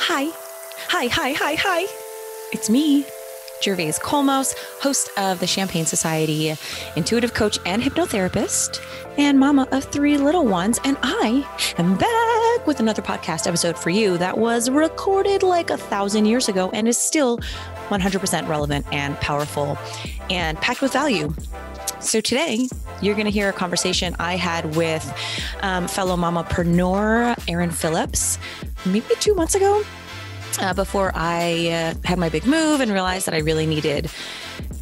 Hi. Hi. It's me, Gervase Kolmos, host of the Champagne Society, intuitive coach and hypnotherapist, and mama of 3 little ones. And I am back with another podcast episode for you that was recorded like 1,000 years ago and is still 100% relevant and powerful and packed with value. So today, you're going to hear a conversation I had with fellow mamapreneur Erin Phillips, maybe 2 months ago, before I had my big move and realized that I really needed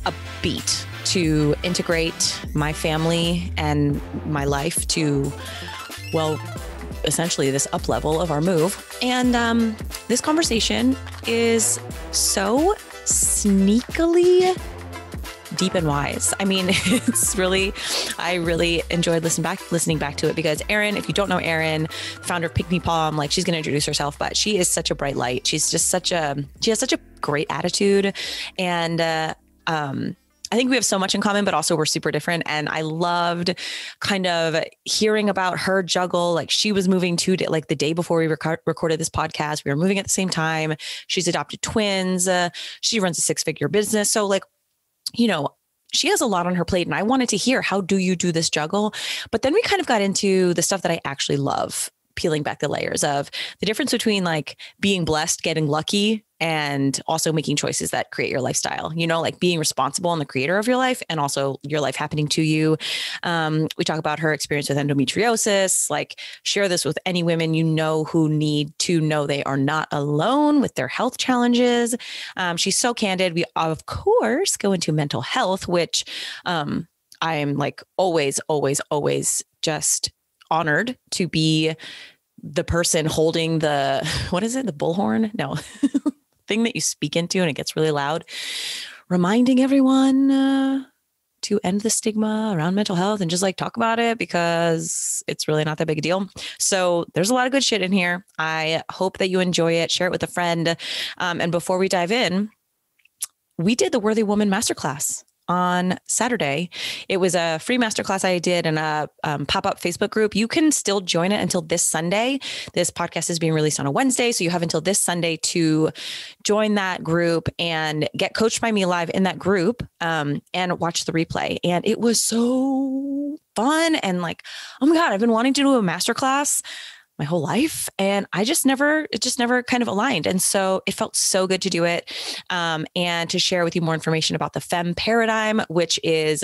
a beat to integrate my family and my life to, well, essentially this up level of our move. And this conversation is so sneakily deep and wise. I mean, I really enjoyed listening back to it because Erin, if you don't know Erin, founder of Pick Me Palm, like she's going to introduce herself, but she is such a bright light. She has such a great attitude. And, I think we have so much in common, but also we're super different. And I loved kind of hearing about her juggle. Like she was moving like the day before we recorded this podcast, we were moving at the same time. She's adopted twins. She runs a 6-figure business. So like, you know, she has a lot on her plate and I wanted to hear, how do you do this juggle? But then we kind of got into the stuff that I actually love, peeling back the layers of the difference between like being blessed, getting lucky, and also making choices that create your lifestyle, you know, like being responsible and the creator of your life and also your life happening to you. We talk about her experience with endometriosis, like share this with any women you know who need to know they are not alone with their health challenges. She's so candid. We, of course, go into mental health, which I am like always just honored to be the person holding the, what is it? The bullhorn? No. Thing that you speak into and it gets really loud, reminding everyone to end the stigma around mental health and just like talk about it because it's really not that big a deal. So there's a lot of good shit in here. I hope that you enjoy it. Share it with a friend. And before we dive in, we did the Worthy Woman Masterclass on Saturday. It was a free masterclass I did in a pop-up Facebook group. You can still join it until this Sunday. This podcast is being released on a Wednesday. So you have until this Sunday to join that group and get coached by me live in that group and watch the replay. And it was so fun. And like, oh my God, I've been wanting to do a masterclass my whole life. And it just never kind of aligned. And so it felt so good to do it. And to share with you more information about the Femme Paradigm, which is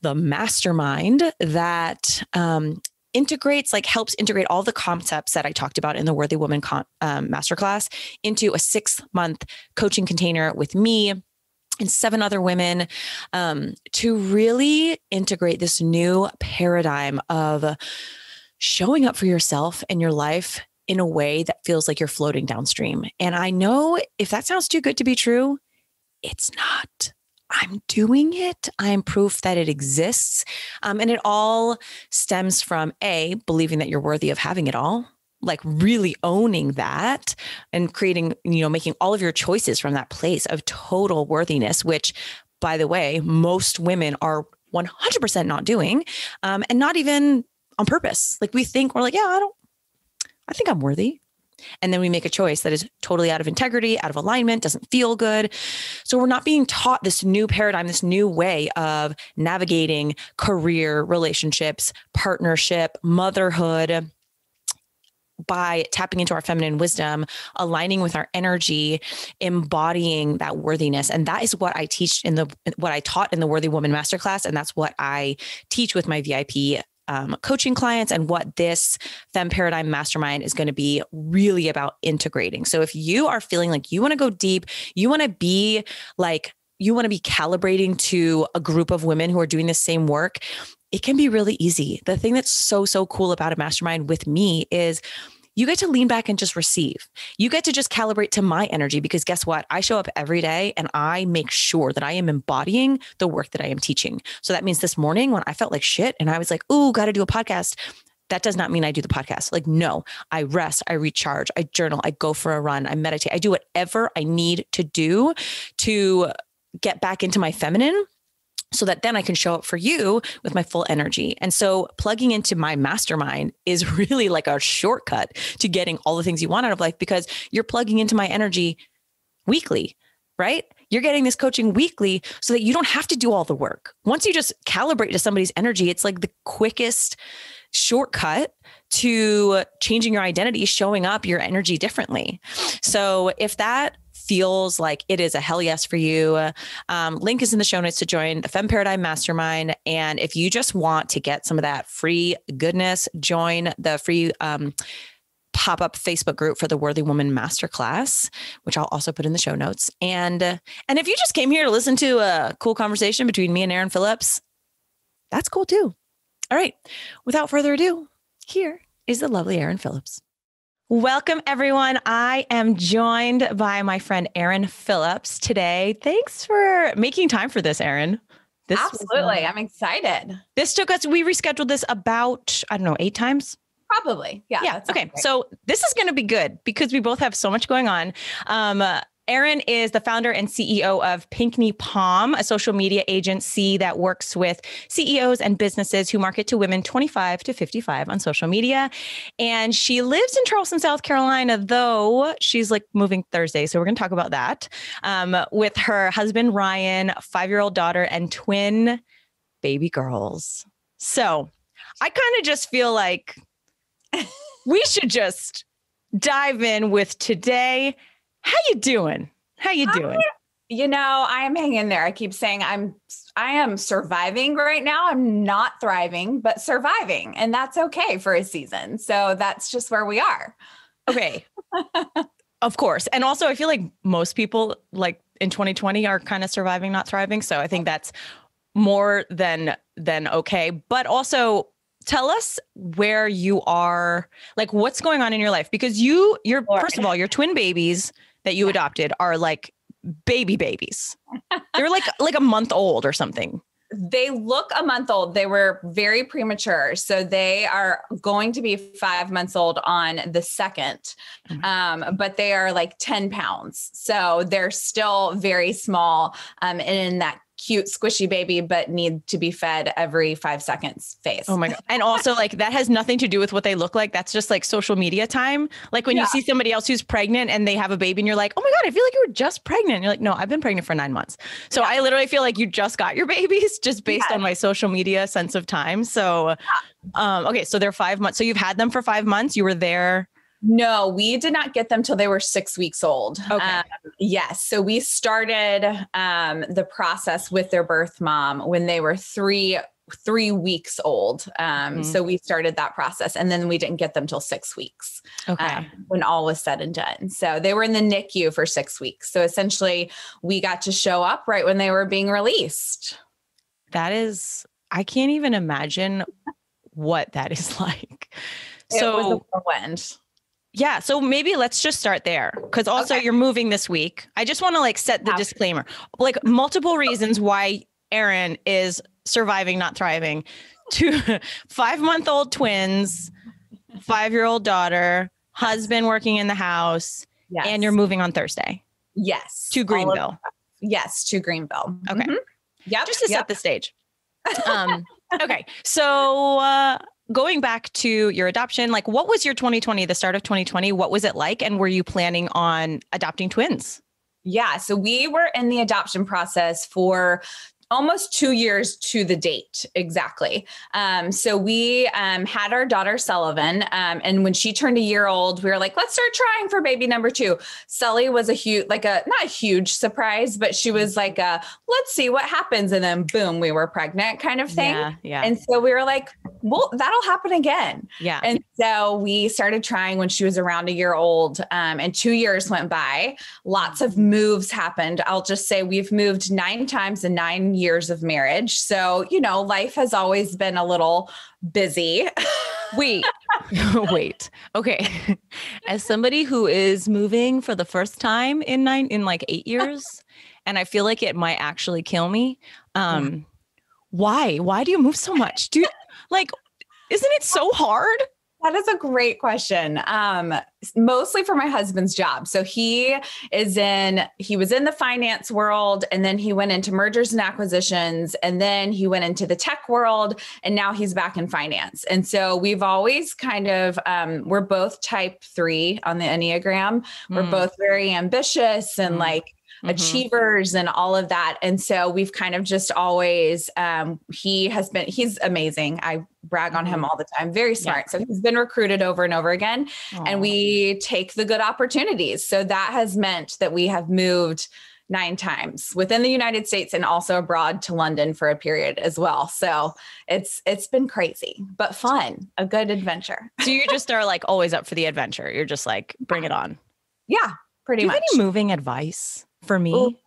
the mastermind that, helps integrate all the concepts that I talked about in the Worthy Woman Masterclass into a 6-month coaching container with me and 7 other women, to really integrate this new paradigm of showing up for yourself and your life in a way that feels like you're floating downstream. And I know if that sounds too good to be true, it's not. I'm doing it. I'm proof that it exists. And it all stems from believing that you're worthy of having it all, like really owning that and creating, making all of your choices from that place of total worthiness, which, by the way, most women are 100% not doing, and not even on purpose. Like we think we're like, I think I'm worthy. And then we make a choice that is totally out of integrity, out of alignment, doesn't feel good. So we're not being taught this new paradigm, this new way of navigating career, relationships, partnership, motherhood, by tapping into our feminine wisdom, aligning with our energy, embodying that worthiness. And that is what I what I taught in the Worthy Woman Masterclass. And that's what I teach with my VIP coaching clients, and what this Femme Paradigm Mastermind is going to be really about integrating. So if you are feeling like you want to go deep, you want to be calibrating to a group of women who are doing the same work, it can be really easy. The thing that's so cool about a mastermind with me is you get to lean back and just receive. You get to just calibrate to my energy, because guess what? I show up every day and I make sure that I am embodying the work that I am teaching. So that means this morning when I felt like shit and I was like, ooh, got to do a podcast. That does not mean I do the podcast. Like, no, I rest, I recharge, I journal, I go for a run, I meditate, I do whatever I need to do to get back into my feminine, so that then I can show up for you with my full energy. And so plugging into my mastermind is really like a shortcut to getting all the things you want out of life, because you're plugging into my energy weekly, right? You're getting this coaching weekly so that you don't have to do all the work. Once you just calibrate to somebody's energy, it's like the quickest shortcut to changing your identity, showing up your energy differently. So if that feels like it is a hell yes for you, link is in the show notes to join the Femme Paradigm Mastermind. And if you just want to get some of that free goodness, join the free pop-up Facebook group for the Worthy Woman Masterclass, which I'll also put in the show notes. And if you just came here to listen to a cool conversation between me and Erin Phillips, that's cool too. All right. Without further ado, here is the lovely Erin Phillips. Welcome, everyone. I am joined by my friend Erin Phillips today. Thanks for making time for this, Erin. Absolutely. I'm excited. We rescheduled this about, 8 times. Probably. Yeah. Okay. So this is going to be good because we both have so much going on. Erin is the founder and CEO of Pinkney Palm, a social media agency that works with CEOs and businesses who market to women 25 to 55 on social media. And she lives in Charleston, South Carolina, though she's like moving Thursday. So we're going to talk about that with her husband, Ryan, 5-year-old daughter, and twin baby girls. So I kind of just feel like we should just dive in with today. How you doing? I am hanging in there. I keep saying I am surviving right now. I'm not thriving, but surviving. And that's okay for a season. So that's just where we are. Okay. Of course. And also I feel like most people like in 2020 are kind of surviving, not thriving. So I think that's more than okay. But also tell us where you are, like what's going on in your life, because you're first of all, your twin babies that you adopted are like babies. They're like a month old or something. They look a month old. They were very premature. So they are going to be 5 months old on the 2nd. But they are like 10 pounds. So they're still very small and in that cute, squishy baby, but need to be fed every 5 seconds phase. Oh my God. And also like that has nothing to do with what they look like. That's just like social media time. Like when you see somebody else who's pregnant and they have a baby and you're like, oh my God, I feel like you were just pregnant. And you're like, no, I've been pregnant for 9 months. So I literally feel like you just got your babies just based on my social media sense of time. So, okay. So they're 5 months. So you've had them for 5 months. You were there. No, we did not get them till they were 6 weeks old. Okay. Yes. So we started the process with their birth mom when they were three weeks old. So we started that process and then we didn't get them till 6 weeks when all was said and done. So they were in the NICU for 6 weeks. So essentially we got to show up right when they were being released. I can't even imagine what that is like. It was a whirlwind. Yeah. So maybe let's just start there. Cause also you're moving this week. I just want to like set the disclaimer, like multiple reasons why Erin is surviving, not thriving. 2 5-month-old twins, 5-year-old daughter, husband working in the house, and you're moving on Thursday. Yes. To Greenville. Yes. To Greenville. Okay. Mm-hmm. Yeah. Just to set the stage. Okay. So, going back to your adoption, like what was your 2020, the start of 2020? What was it like? And were you planning on adopting twins? Yeah. So we were in the adoption process for almost 2 years to the date. Exactly. So we had our daughter Sullivan. And when she turned a year old, we were like, let's start trying for baby number 2. Sully was not a huge surprise, but she was like, let's see what happens. And then boom, we were pregnant kind of thing. Yeah. And so we were like, well, that'll happen again. Yeah. And so we started trying when she was around a year old, and 2 years went by. Lots of moves happened. I'll just say we've moved 9 times in 9 years of marriage. So, life has always been a little busy. Wait. Okay. As somebody who is moving for the first time in 8 years, and I feel like it might actually kill me. Why do you move so much? Isn't it so hard? That is a great question. Mostly for my husband's job. So he was in the finance world, and then he went into mergers and acquisitions, and then he went into the tech world, and now he's back in finance. And so we've always kind of, we're both type 3 on the Enneagram. We're both very ambitious and achievers and all of that. And so we've kind of just always, he's amazing. I brag on him all the time. Very smart. So he's been recruited over and over again, and we take the good opportunities. So that has meant that we have moved 9 times within the United States and also abroad to London for a period as well. So it's been crazy, but fun, a good adventure. So you just are like always up for the adventure. You're just like, bring it on. Yeah, pretty much. Do you have any moving advice for me?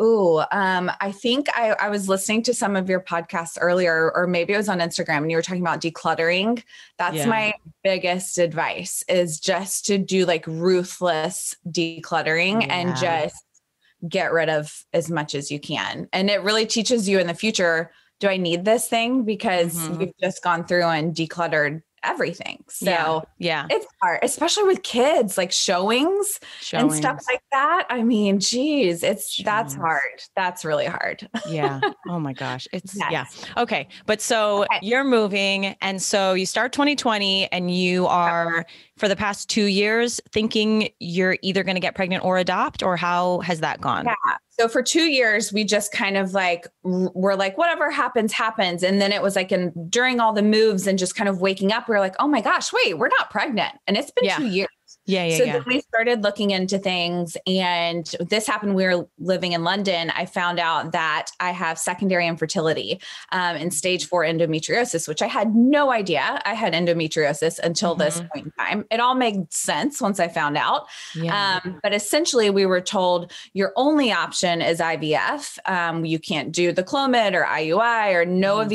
I think I was listening to some of your podcasts earlier, or maybe it was on Instagram, and you were talking about decluttering. That's my biggest advice, is just to do like ruthless decluttering and just get rid of as much as you can. And it really teaches you in the future, do I need this thing? Because you've just gone through and decluttered everything. So it's hard, especially with kids, like showings and stuff like that. I mean, geez, that's hard. That's really hard. Yeah. Oh my gosh. Okay. But so you're moving. And so you start 2020 and you are for the past 2 years thinking you're either going to get pregnant or adopt, or how has that gone? Yeah. So for 2 years, we just kind of we're like, whatever happens, happens. And then it was like during all the moves and just kind of waking up, we were like, oh my gosh, wait, we're not pregnant. And it's been 2 years. So then we started looking into things, and this happened. We were living in London. I found out that I have secondary infertility and stage 4 endometriosis, which I had no idea I had endometriosis until this point in time. It all made sense once I found out. But essentially we were told your only option is IVF. You can't do the Clomid or IUI or none of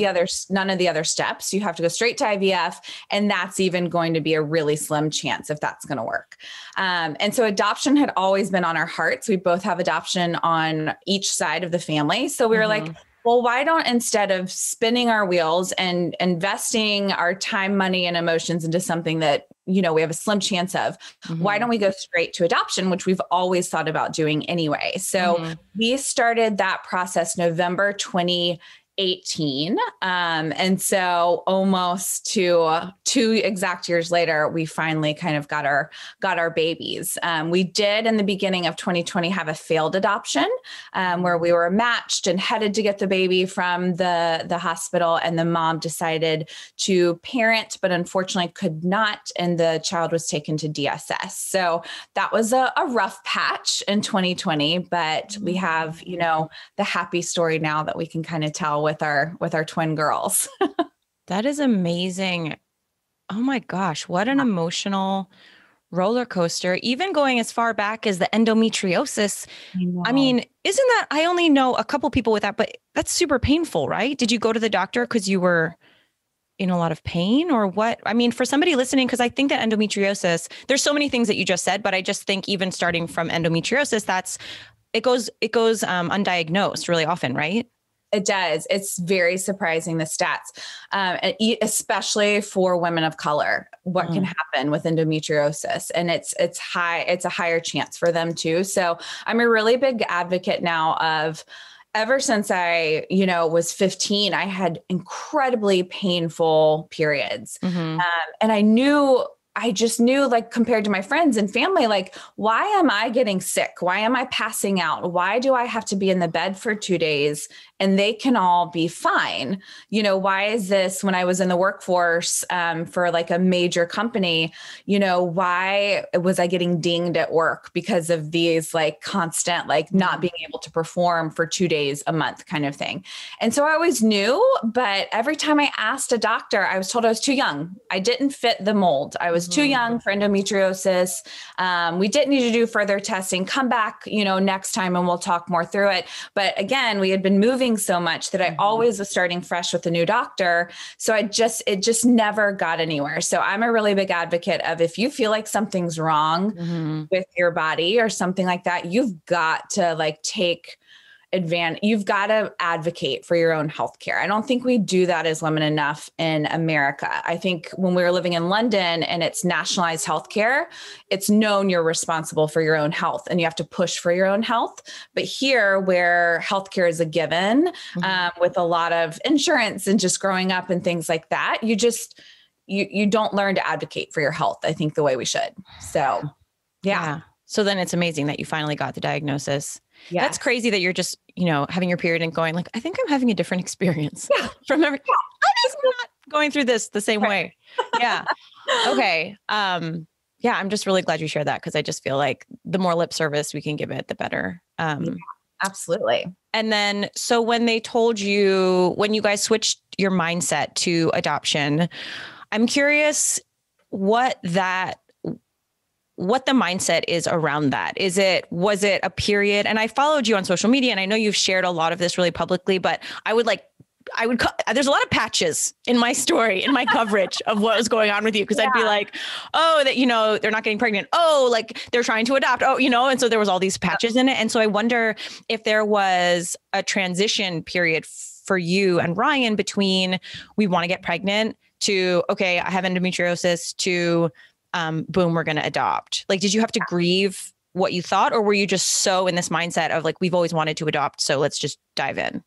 the other steps. You have to go straight to IVF. And that's even going to be a really slim chance if that's going to work. And so adoption had always been on our hearts. We both have adoption on each side of the family. So we were like, well, why don't, instead of spinning our wheels and investing our time, money, and emotions into something that, we have a slim chance of, why don't we go straight to adoption, which we've always thought about doing anyway. So we started that process November 2018. And so almost 2 exact years later, we finally kind of got our babies. We did in the beginning of 2020 have a failed adoption, where we were matched and headed to get the baby from the hospital, and the mom decided to parent, but unfortunately could not. And the child was taken to DSS. So that was a rough patch in 2020, but we have, the happy story now that we can kind of tell with our twin girls. That is amazing. Oh my gosh, what an emotional roller coaster, even going as far back as the endometriosis. I mean, I only know a couple people with that, but that's super painful, right? Did you go to the doctor because you were in a lot of pain, or what? I mean, for somebody listening, because I think that endometriosis, there's so many things that you just said, but I just think even starting from endometriosis, it goes undiagnosed really often, right? It does. It's very surprising, the stats, especially for women of color, what can happen with endometriosis. And it's a higher chance for them too. So I'm a really big advocate now of, ever since I, was 15, I had incredibly painful periods. And I just knew, like, compared to my friends and family, like, why am I getting sick? Why am I passing out? Why do I have to be in the bed for 2 days and they can all be fine? Why is this, when I was in the workforce for like a major company, why was I getting dinged at work because of these like constant, like not being able to perform for 2 days a month kind of thing? And so I always knew, but every time I asked a doctor, I was told I was too young. I didn't fit the mold. I was too young for endometriosis. We didn't need to do further testing. Come back, next time and we'll talk more through it. But again, we had been moving so much that I always was starting fresh with a new doctor. So it just never got anywhere. So I'm a really big advocate of, if you feel like something's wrong with your body or something like that, you've got to like take you've got to advocate for your own healthcare. I don't think we do that as women enough in America. I think when we were living in London and it's nationalized healthcare, it's known you're responsible for your own health and you have to push for your own health. But here, where healthcare is a given, with a lot of insurance and just growing up and things like that, you don't learn to advocate for your health, I think, the way we should. So, yeah. So then it's amazing that you finally got the diagnosis. Yes. That's crazy that you're just, having your period and going like, I think I'm having a different experience from every, I'm just not going through this the same way. Yeah. Okay. Yeah, I'm just really glad you shared that, because I just feel like the more lip service we can give it, the better. Absolutely. And then, so when they told you, when you guys switched your mindset to adoption, I'm curious what the mindset is around that. Was it a period? And I followed you on social media and I know you've shared a lot of this really publicly, but there's a lot of patches in my story, in my coverage of what was going on with you. Cause I'd be like, oh, that, they're not getting pregnant. Oh, like they're trying to adopt. Oh, and so there was all these patches in it. And so I wonder if there was a transition period for you and Ryan between we want to get pregnant to, okay, I have endometriosis, to boom, we're going to adopt. Like, did you have to grieve what you thought, or were you just so in this mindset of like, we've always wanted to adopt, so let's just dive in?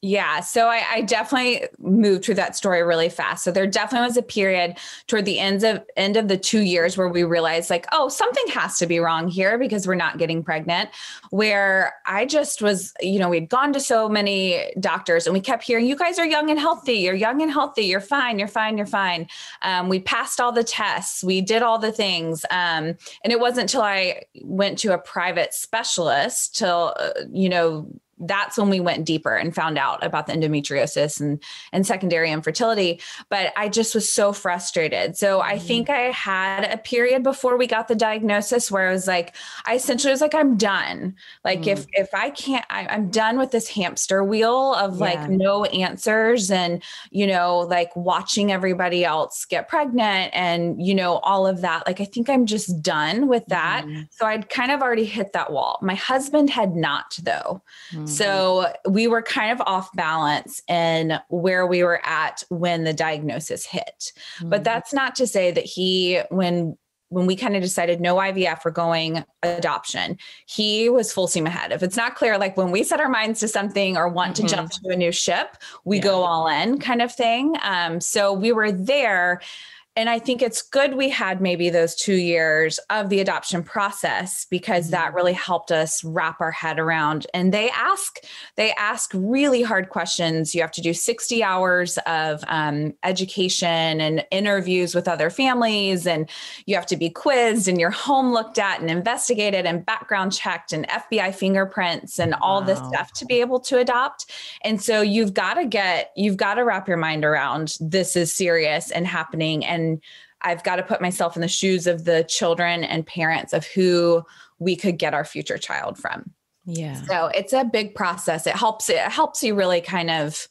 Yeah. So I definitely moved through that story really fast. So there definitely was a period toward the end of the 2 years where we realized like, oh, something has to be wrong here because we're not getting pregnant, where I just was, we'd gone to so many doctors and we kept hearing, you guys are young and healthy. You're young and healthy. You're fine. You're fine. You're fine. We passed all the tests. We did all the things. And it wasn't until I went to a private specialist that's when we went deeper and found out about the endometriosis and secondary infertility. But I just was so frustrated. So I think I had a period before we got the diagnosis where I was like, I'm done. Like if I can't, I'm done with this hamster wheel of like no answers and, like watching everybody else get pregnant and, all of that. Like, I think I'm just done with that. So I'd kind of already hit that wall. My husband had not, though. So we were kind of off balance in where we were at when the diagnosis hit. But that's not to say that when we kind of decided no IVF, we're going adoption, he was full steam ahead. If it's not clear, like when we set our minds to something or want to jump to a new ship, we go all in kind of thing. So we were there. And I think it's good we had maybe those 2 years of the adoption process, because that really helped us wrap our head around. And they ask really hard questions. You have to do 60 hours of education and interviews with other families, and you have to be quizzed and your home looked at and investigated and background checked and FBI fingerprints and all this stuff to be able to adopt. And so you've got to wrap your mind around this is serious and happening. And I've got to put myself in the shoes of the children and parents of who we could get our future child from. Yeah. So it's a big process. It helps you really kind of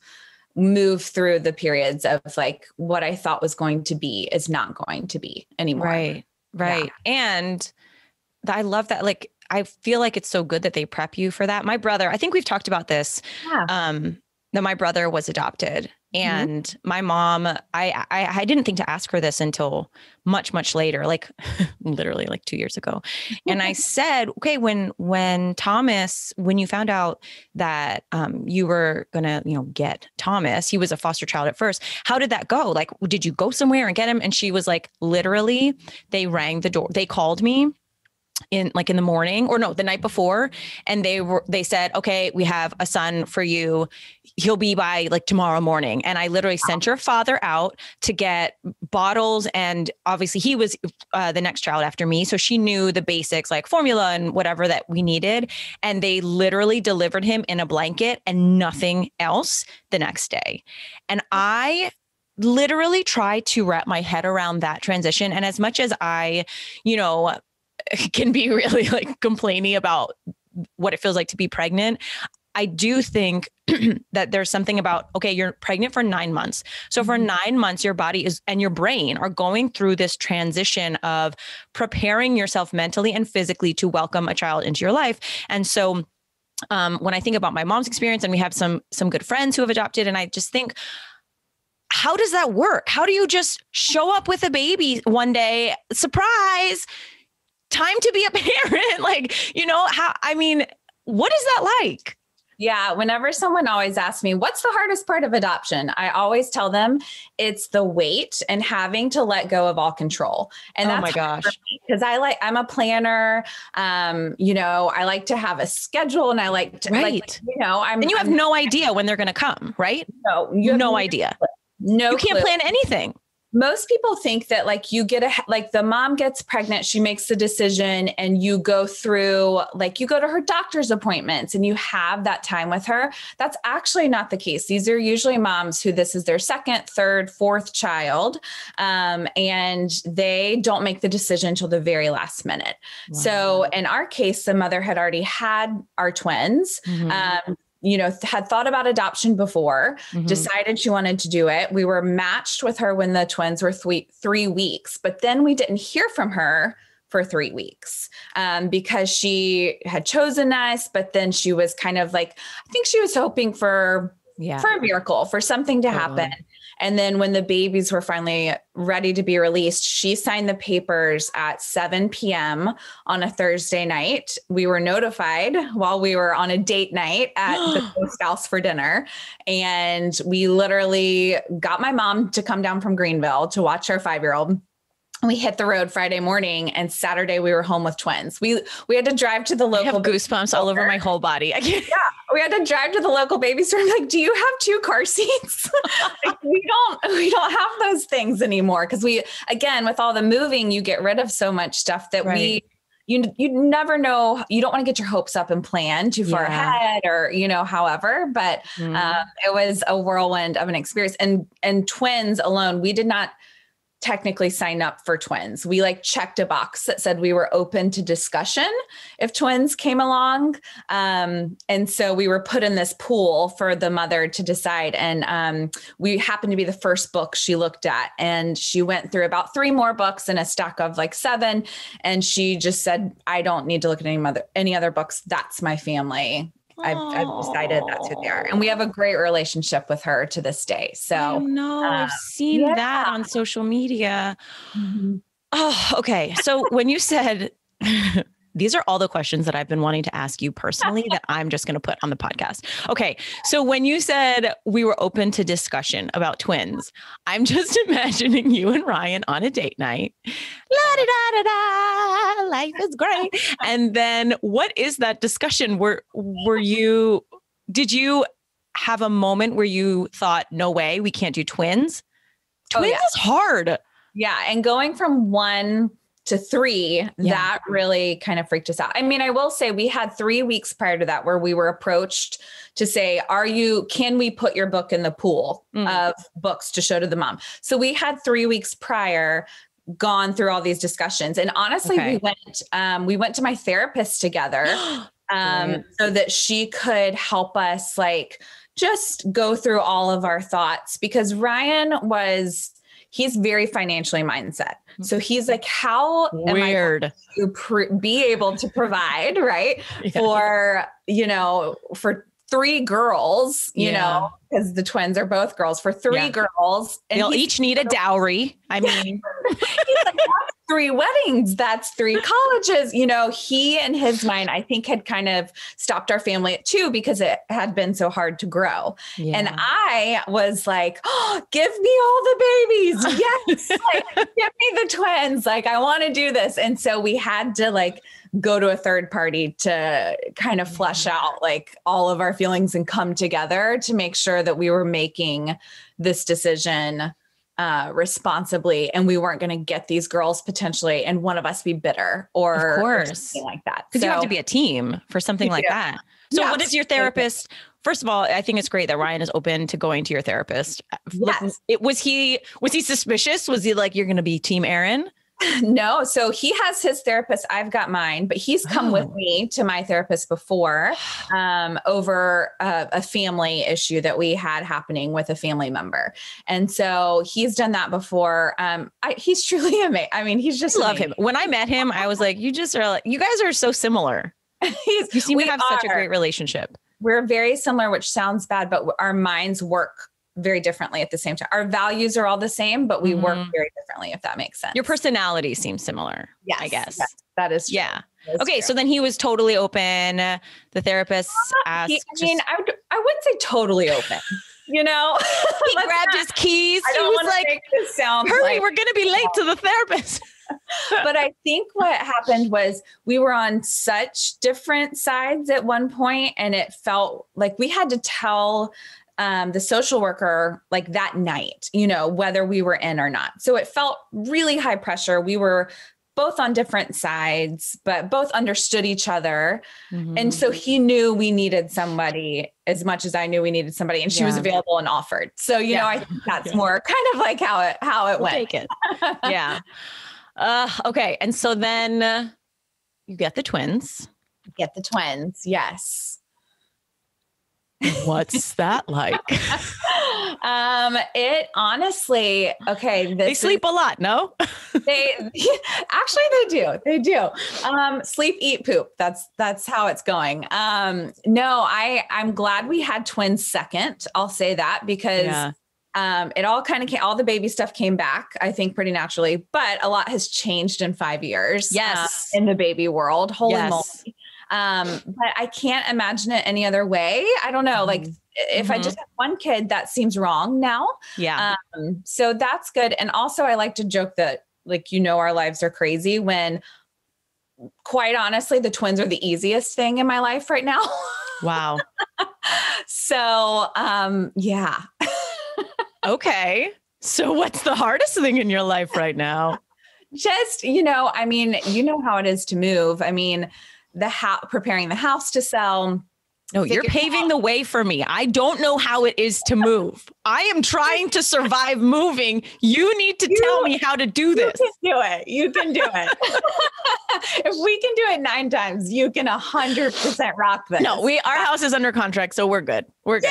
move through the periods of like what I thought was going to be is not going to be anymore. Right. Yeah. And I love that. Like, I feel like it's so good that they prep you for that. My brother, I think we've talked about this, that my brother was adopted. And my mom, I didn't think to ask her this until much, much later, like literally like 2 years ago. And I said, okay, when you found out that you were going to, get Thomas, he was a foster child at first. How did that go? Like, did you go somewhere and get him? And she was like, literally, they rang the door. They called me in the morning, or no, the night before. And they said, okay, we have a son for you. He'll be by like tomorrow morning. And I literally sent your father out to get bottles. And obviously he was the next child after me. So she knew the basics, like formula and whatever that we needed. And they literally delivered him in a blanket and nothing else the next day. And I literally tried to wrap my head around that transition. And as much as I, can be really like complaining about what it feels like to be pregnant, I do think that there's something about, okay, you're pregnant for 9 months. So for 9 months, your body and your brain are going through this transition of preparing yourself mentally and physically to welcome a child into your life. And so when I think about my mom's experience, and we have some good friends who have adopted, and I just think, how does that work? How do you just show up with a baby one day, surprise, time to be a parent? Like, you know, what is that like? Yeah. Whenever someone always asks me, what's the hardest part of adoption? I always tell them it's the weight and having to let go of all control. And that's, oh my gosh, because I'm a planner. You know, I like to have a schedule, and I like to, and you have no idea when they're going to come, right? No, you have no idea. No, you can't plan anything. Most people think that the mom gets pregnant, she makes the decision, and you go through, you go to her doctor's appointments and you have that time with her. That's actually not the case. These are usually moms who this is their second, third, fourth child. And they don't make the decision until the very last minute. Wow. So in our case, the mother had already had our twins. Mm-hmm. Had thought about adoption before, decided she wanted to do it. We were matched with her when the twins were 3 weeks, but then we didn't hear from her for 3 weeks because she had chosen us. But then she was kind of I think she was hoping for a miracle, for something to happen. And then when the babies were finally ready to be released, she signed the papers at 7 p.m. on a Thursday night. We were notified while we were on a date night at the host house for dinner. And we literally got my mom to come down from Greenville to watch our 5-year-old. We hit the road Friday morning, and Saturday we were home with twins. We had to drive to the local. I have goosebumps all over my whole body. We had to drive to the local baby store. I'm like, do you have 2 car seats? we don't have those things anymore. Cause again, with all the moving, you get rid of so much stuff that you never know. You don't want to get your hopes up and plan too far ahead or, however, but it was a whirlwind of an experience, and twins alone, we did not technically sign up for twins. We checked a box that said we were open to discussion if twins came along. And so we were put in this pool for the mother to decide. And we happened to be the first book she looked at, and she went through about 3 more books in a stack of 7. And she just said, I don't need to look at any other books. That's my family. I've decided that's who they are. And we have a great relationship with her to this day. So I've seen that on social media. Mm-hmm. Oh, okay. So when you said, these are all the questions that I've been wanting to ask you personally that I'm just going to put on the podcast. Okay. So when you said we were open to discussion about twins, I'm just imagining you and Ryan on a date night. La da da da da, life is great. And then what is that discussion? Did you have a moment where you thought, no way, we can't do twins? Twins is hard. Yeah. And going from 1 to 3, that really kind of freaked us out. I mean, I will say we had 3 weeks prior to that where we were approached to say, can we put your book in the pool of books to show to the mom? So we had 3 weeks prior gone through all these discussions. And honestly, we went to my therapist together so that she could help us just go through all of our thoughts, because Ryan he's very financially mindset. So he's how am I to be able to provide, right? For 3 girls, because the twins are both girls, for 3 girls. And they'll each need a dowry. I mean, that's 3 weddings. That's 3 colleges. He in his mind, I think, had kind of stopped our family at 2 because it had been so hard to grow. Yeah. And I was give me all the babies. Yes. Give me the twins. I want to do this. And so we had to go to a third party to kind of flesh out all of our feelings and come together to make sure that we were making this decision responsibly, and we weren't going to get these girls potentially and one of us be bitter or something like that. Because you have to be a team for something like that. So what is your therapist? First of all, I think it's great that Ryan is open to going to your therapist. Yes. Was he suspicious? Was he you're going to be team Erin? No. So he has his therapist. I've got mine, but he's come with me to my therapist before over a family issue that we had happening with a family member. And so he's done that before. He's truly amazing. I mean, he's just love him. When I met him, I was like, you guys are so similar. You seem to have such a are. great relationship. We're very similar, which sounds bad, but our minds work very differently at the same time. Our values are all the same, but we work very differently, if that makes sense. Your personality seems similar. Yes, I guess. Yes, that is true. Yeah. That is Okay. true. So then he was totally open. The therapist asked. I wouldn't say totally open. You know, he grabbed his keys. I He don't was like, make this sound hurry, like, we're going to be late to the therapist. But I think what happened was we were on such different sides at one point, and it felt like we had to tell the social worker like that night, you know, whether we were in or not. So it felt really high pressure. We were both on different sides, but both understood each other. Mm-hmm. And so he knew we needed somebody as much as I knew we needed somebody, and she was available and offered. So, you know, I think that's more kind of like how it went. Take it. Yeah. Okay. And so then you get the twins. Get the twins. Yes. What's that like? It honestly, okay. They sleep a lot, no? They do. Sleep, eat, poop. That's how it's going. No, I'm glad we had twins second. I'll say that because it all kind of came, all the baby stuff came back, I think pretty naturally, but a lot has changed in 5 years. Yes. In the baby world. Holy moly. But I can't imagine it any other way. I don't know. Like if I just have one kid, that seems wrong now. Yeah. So that's good. And also I like to joke that like, you know, our lives are crazy when quite honestly, the twins are the easiest thing in my life right now. Wow. So, yeah. Okay. So what's the hardest thing in your life right now? Just, you know, I mean, you know how it is to move. I mean, preparing the house to sell. No, you're paving the way for me. I don't know how it is to move. I am trying to survive moving. You need to tell me how to do this. You can do it. If we can do it 9 times, you can 100% rock this. No, our house is under contract, so we're good. We're good.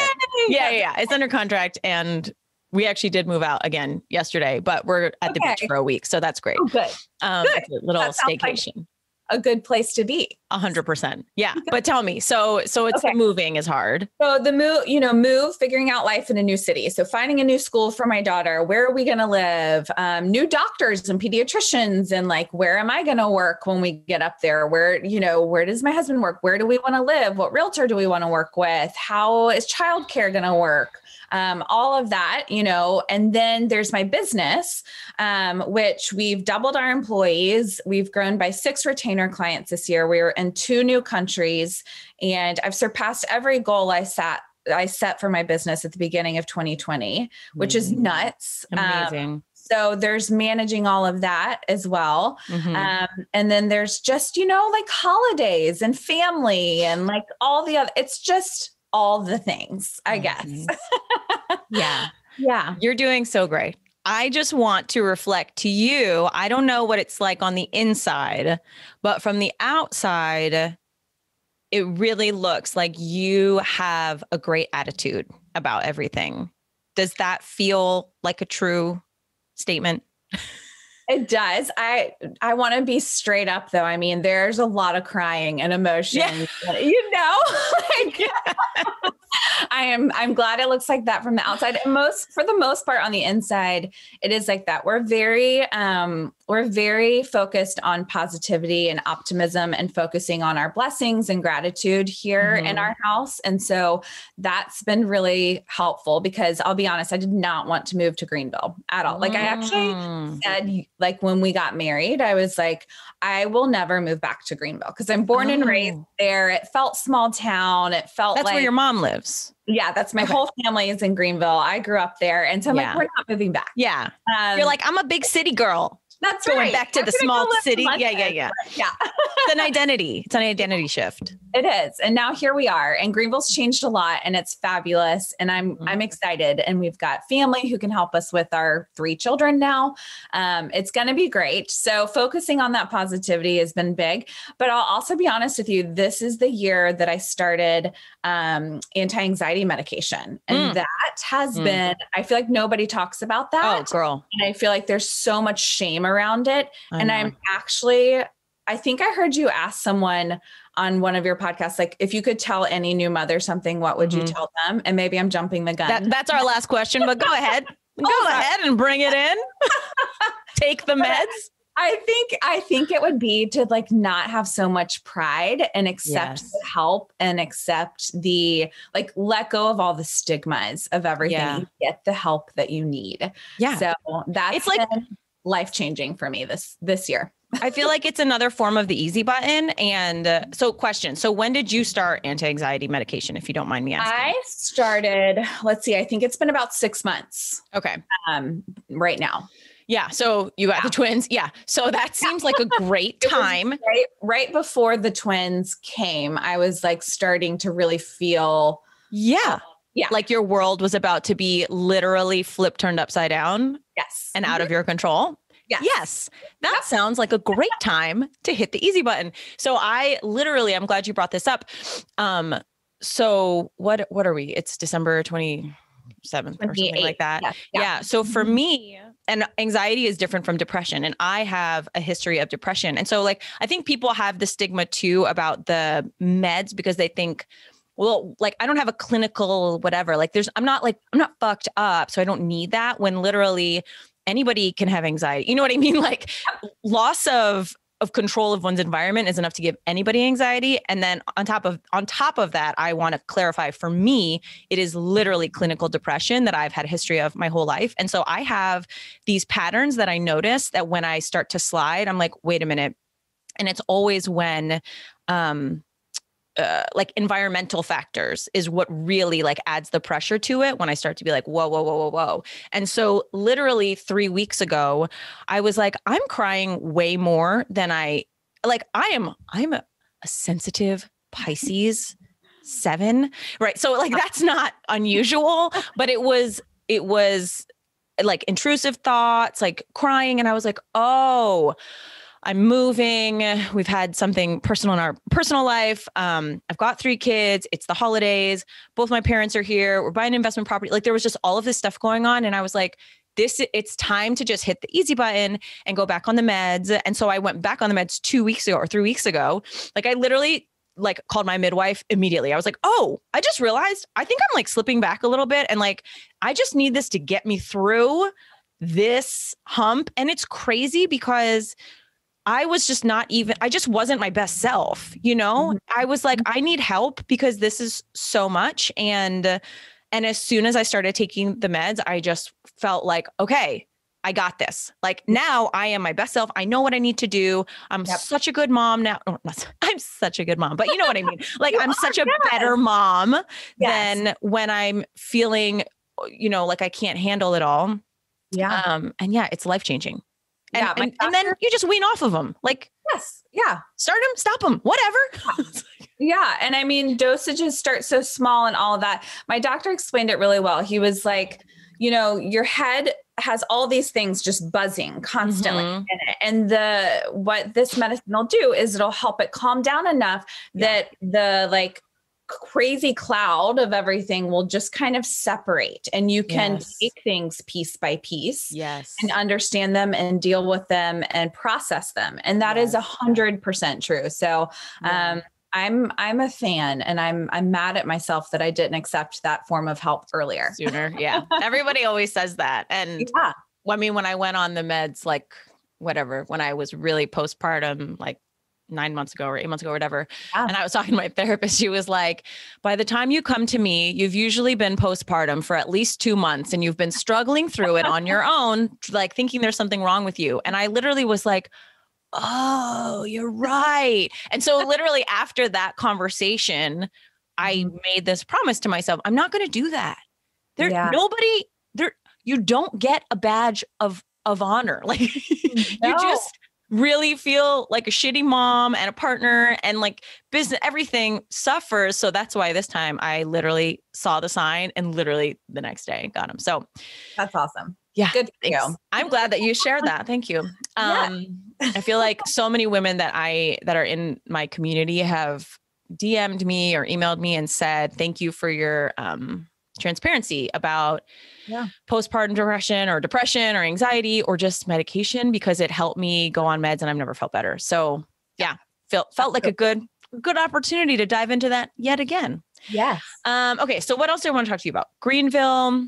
Yeah. It's under contract, and we actually did move out again yesterday, but we're at the beach for a week, so that's great. Oh, good. It's a little staycation. Like a good place to be. 100%. Yeah. But tell me, so it's the moving is hard. So the move, figuring out life in a new city. So finding a new school for my daughter. Where are we going to live? New doctors and pediatricians, and like, where am I going to work when we get up there? Where does my husband work? Where do we want to live? What realtor do we want to work with? How is childcare going to work? All of that, you know, and then there's my business, which we've doubled our employees. We've grown by 6 retainer clients this year. We're in 2 new countries, and I've surpassed every goal I set for my business at the beginning of 2020, which is nuts. Amazing. So there's managing all of that as well. Mm-hmm. And then there's just, you know, like holidays and family and like all the other, it's just all the things, I guess. Yeah. Yeah. You're doing so great. I just want to reflect to you. I don't know what it's like on the inside, but from the outside, it really looks like you have a great attitude about everything. Does that feel like a true statement? It does. I want to be straight up though. I mean, there's a lot of crying and emotion, you know, I'm glad it looks like that from the outside. And for the most part on the inside, it is like that. We're very focused on positivity and optimism and focusing on our blessings and gratitude here in our house. And so that's been really helpful because I'll be honest, I did not want to move to Greenville at all. Like I actually said, like when we got married, I was like, I will never move back to Greenville because I'm born and raised there. It felt small town. It felt that's where your mom lives. Yeah, that's my whole family is in Greenville. I grew up there. And so I'm like, we're not moving back. Yeah. You're like, I'm a big city girl. That's going back to the small city. Yeah. It's an identity. It's an identity shift. It is. And now here we are, and Greenville's changed a lot and it's fabulous. And I'm excited. And we've got family who can help us with our 3 children now. It's going to be great. So focusing on that positivity has been big, but I'll also be honest with you. This is the year that I started anti-anxiety medication. And that has been, I feel like nobody talks about that. Oh, girl. And I feel like there's so much shame around it. And I think I heard you ask someone on one of your podcasts, like if you could tell any new mother something, what would you tell them? And maybe I'm jumping the gun. That's our last question, but go ahead. Go ahead and bring it in. Take the meds. I think it would be to like not have so much pride and accept the help and accept the like let go of all the stigmas of everything. Yeah. You get the help that you need. Yeah. So that's like life-changing for me this year. I feel like it's another form of the easy button. And so question. So when did you start anti-anxiety medication, if you don't mind me asking? I started, let's see, I think it's been about 6 months. Okay. Right now. Yeah. So you got the twins. Yeah. So that seems like a great time. Right before the twins came, I was like starting to really feel. Like your world was about to be literally turned upside down. Yes. And out of your control. Yes. That sounds like a great time to hit the easy button. So I'm glad you brought this up. So what are we? It's December 27th or something like that. Yeah. So for me, and anxiety is different from depression. And I have a history of depression. And so like, I think people have the stigma too about the meds because they think, well, like I don't have a clinical whatever, like I'm not fucked up. So I don't need that, when literally anybody can have anxiety. You know what I mean? Like loss of control of one's environment is enough to give anybody anxiety. And then on top of that, I want to clarify, for me, it is literally clinical depression that I've had a history of my whole life. And so I have these patterns that I notice that when I start to slide, I'm like, wait a minute. And it's always when, like environmental factors is what really like adds the pressure to it, when I start to be like, whoa. And so literally 3 weeks ago, I was like, I'm crying way more than I'm a sensitive Pisces 7, right? So like, that's not unusual, but it was like intrusive thoughts, like crying. And I was like, oh, I'm moving. We've had something personal in our personal life. I've got 3 kids. It's the holidays. Both my parents are here. We're buying investment property. Like there was just all of this stuff going on. And I was like, it's time to just hit the easy button and go back on the meds. And so I went back on the meds 2 weeks ago or 3 weeks ago. Like I literally like called my midwife immediately. I was like, oh, I just realized I think I'm like slipping back a little bit. And like, I just need this to get me through this hump. And it's crazy because I was just I just wasn't my best self, you know? I was like, I need help because this is so much. And as soon as I started taking the meds, I just felt like, okay, I got this. Like now I am my best self. I know what I need to do. I'm such a good mom now. I'm such a good mom, but you know what I mean? Like I'm such a better mom than when I'm feeling, you know, like I can't handle it all. Yeah. And yeah, it's life-changing. And then you just wean off of them. Like, start them, stop them, whatever. Yeah. And I mean, dosages start so small and all of that. My doctor explained it really well. He was like, you know, your head has all these things just buzzing constantly in it. And what this medicine will do is it'll help it calm down enough that the like crazy cloud of everything will just kind of separate, and you can take things piece by piece and understand them and deal with them and process them. And that is 100% true. So, I'm a fan, and I'm mad at myself that I didn't accept that form of help earlier. Sooner. Yeah. Everybody always says that. And I mean, when I went on the meds, like whatever, when I was really postpartum, like 9 months ago or 8 months ago or whatever. And I was talking to my therapist. She was like, by the time you come to me, you've usually been postpartum for at least 2 months and you've been struggling through it on your own, like thinking there's something wrong with you. And I literally was like, oh, you're right. And so literally after that conversation, I made this promise to myself. I'm not going to do that. You don't get a badge of honor. Like you just really feel like a shitty mom and a partner, and like business, everything suffers. So that's why this time I literally saw the sign and literally the next day got him. So that's awesome. Yeah. Good to you. I'm glad that you shared that. Thank you. I feel like so many women that are in my community have DM'd me or emailed me and said, thank you for your, transparency about postpartum depression or anxiety or just medication, because it helped me go on meds and I've never felt better. So Yeah. Felt like a good opportunity to dive into that yet again. Yes. Okay. So what else do I want to talk to you about? Greenville,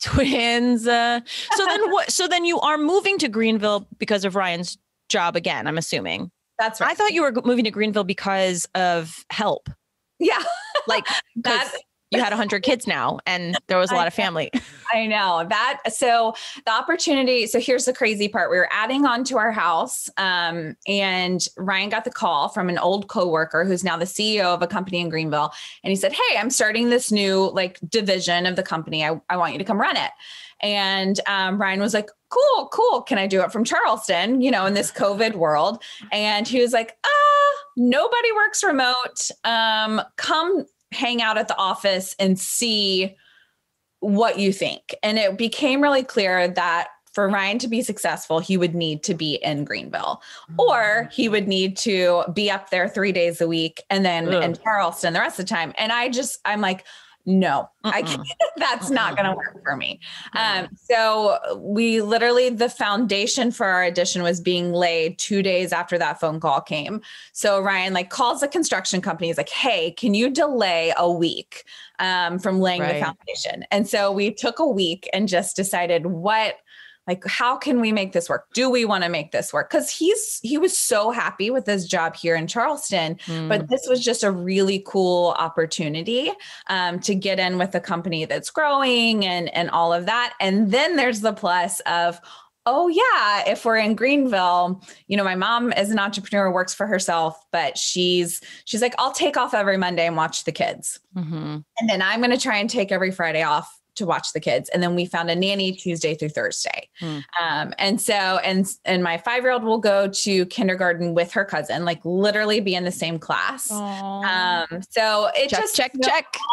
twins. So then you are moving to Greenville because of Ryan's job again, I'm assuming. That's right. I thought you were moving to Greenville because of help. Yeah. Like that. You had 100 kids now and there was a lot of family. I know that. So the opportunity, so here's the crazy part. We were adding on to our house and Ryan got the call from an old coworker who's now the CEO of a company in Greenville. And he said, hey, I'm starting this new like division of the company. I want you to come run it. And Ryan was like, cool. Can I do it from Charleston, in this COVID world? And he was like, nobody works remote. Come hang out at the office and see what you think. And it became really clear that for Ryan to be successful, he would need to be in Greenville or he would need to be up there 3 days a week and then in Charleston the rest of the time. And I'm like, no, I can't. That's not going to work for me. So we literally, the foundation for our addition was being laid 2 days after that phone call came. So Ryan calls the construction company. He's like, hey, can you delay a week from laying the foundation? And so we took a week and just decided how can we make this work? Do we want to make this work? Because he was so happy with his job here in Charleston, but this was just a really cool opportunity to get in with a company that's growing and all of that. And then there's the plus of, oh yeah, if we're in Greenville, my mom is an entrepreneur, works for herself, but she's like, I'll take off every Monday and watch the kids. And then I'm going to try and take every Friday off to watch the kids. And then we found a nanny Tuesday through Thursday. And my 5-year-old will go to kindergarten with her cousin, literally be in the same class. So it check.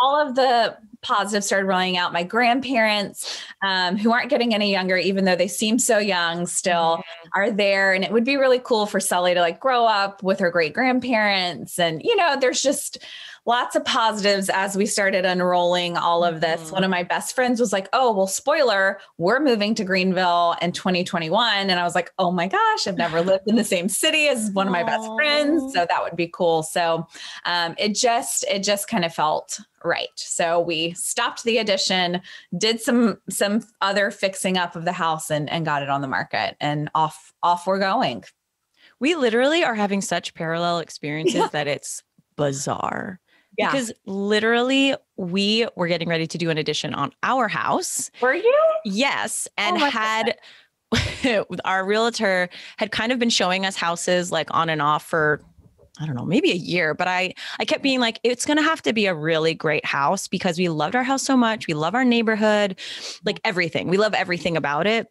All of the positives started rolling out. My grandparents, who aren't getting any younger, even though they seem so young still, are there. And it would be really cool for Sully to grow up with her great grandparents. And, there's just lots of positives as we started unrolling all of this. One of my best friends was like, oh, well, spoiler, we're moving to Greenville in 2021. And I was like, oh my gosh, I've never lived in the same city as one of my best friends. So that would be cool. So it just kind of felt right. So we stopped the addition, did some other fixing up of the house and got it on the market, and off we're going. We literally are having such parallel experiences that it's bizarre. Yeah. Because literally we were getting ready to do an addition on our house. Were you? Yes. And our realtor had kind of been showing us houses on and off for, I don't know, maybe a year, but I kept being like, it's going to have to be a really great house because we loved our house so much. We love our neighborhood, everything. We love everything about it.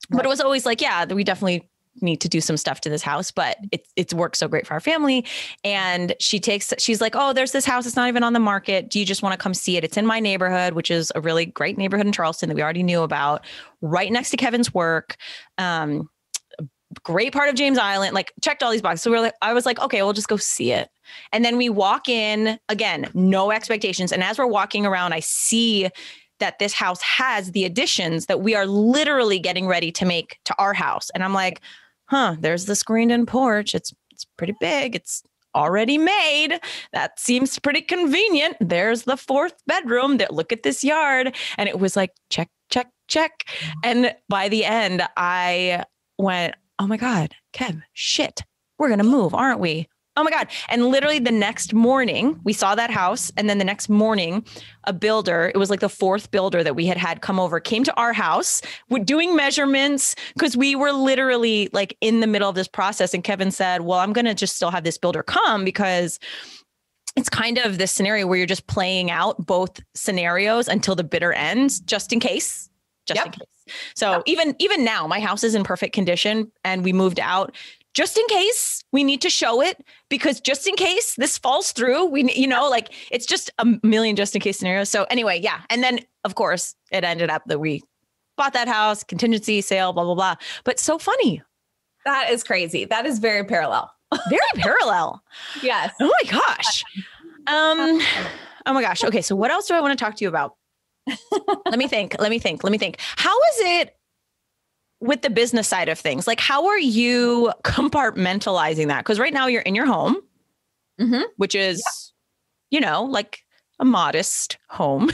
But it was always we definitely need to do some stuff to this house, but it's worked so great for our family. And she's like, oh, there's this house. It's not even on the market. Do you just want to come see it? It's in my neighborhood, which is a really great neighborhood in Charleston that we already knew about, right next to Kevin's work. Great part of James Island, checked all these boxes. So I was like, okay, we'll just go see it. And then we walk in again, no expectations. And as we're walking around, I see that this house has the additions that we are literally getting ready to make to our house. And I'm like, there's the screened-in porch. It's pretty big. It's already made. That seems pretty convenient. There's the 4th bedroom. Look at this yard. And it was like, check, check, check. And by the end, I went, oh my God, Kev, shit, we're going to move, aren't we? Oh my God. And literally the next morning we saw that house. And then the next morning, a builder, it was the 4th builder that we had come over, came to our house. We're doing measurements because we were literally in the middle of this process. And Kevin said, well, I'm going to just still have this builder come because it's kind of this scenario where you're just playing out both scenarios until the bitter ends, just in case. In case. So even now, my house is in perfect condition and we moved out just in case we need to show it, because just in case this falls through, it's just a million just in case scenarios. So anyway, yeah. And then of course it ended up that we bought that house, contingency sale, blah, blah, blah. But so funny. That is crazy. That is very parallel. Very parallel. Yes. Oh my gosh. Oh my gosh. Okay. So what else do I want to talk to you about? Let me think. How is it? with the business side of things, like how are you compartmentalizing that? Because right now you're in your home, which is, like a modest home.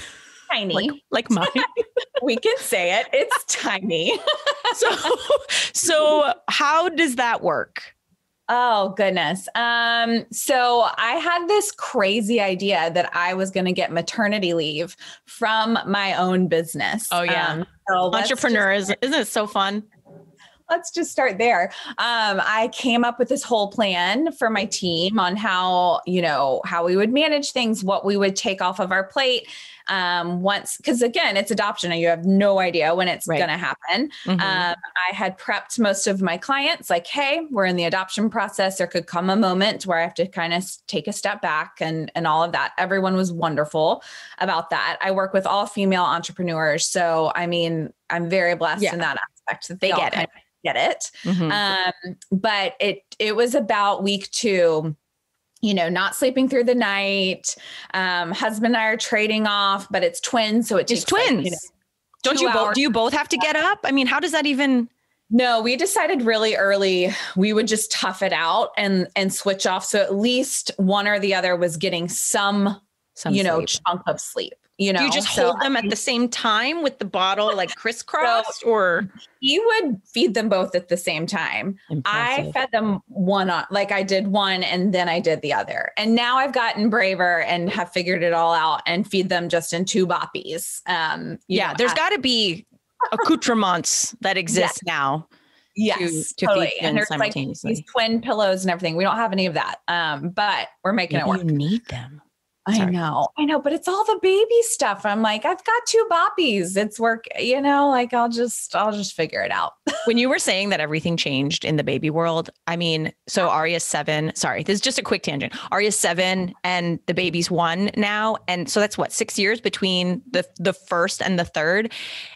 Tiny. like mine. We can say it. It's tiny. So how does that work? Oh, goodness. So I had this crazy idea that I was going to get maternity leave from my own business. Oh, yeah. So Entrepreneurs. Isn't it so fun? Let's just start there. I came up with this whole plan for my team on how we would manage things, what we would take off of our plate. Because again, it's adoption and you have no idea when it's going to happen. I had prepped most of my clients like, hey, we're in the adoption process. There could come a moment where I have to kind of take a step back and all of that. Everyone was wonderful about that. I work with all female entrepreneurs. So, I mean, I'm very blessed in that aspect that they all get it. But it was about week 2, not sleeping through the night. Husband and I are trading off, but it's twins. So it takes twins. Do you both have to get up? I mean, how does that even? No, we decided really early we would just tough it out and switch off. So at least one or the other was getting some sleep. Chunk of sleep. Do you just hold them at the same time with the bottle like crisscrossed, or he would feed them both at the same time? Impressive. I fed them I did one and then I did the other. And now I've gotten braver and have figured it all out and feed them just in 2 boppies. There's got to be accoutrements that exist now. Yes, to totally. feed And there's simultaneously. These twin pillows and everything. We don't have any of that. But we're making it work. You need them. I know, but it's all the baby stuff. I'm like, I've got 2 boppies. It's work, I'll just figure it out. When you were saying that everything changed in the baby world, I mean, so Arya's 7, sorry, this is just a quick tangent. Arya's 7 and the baby's 1 now. And so that's 6 years between the first and the third.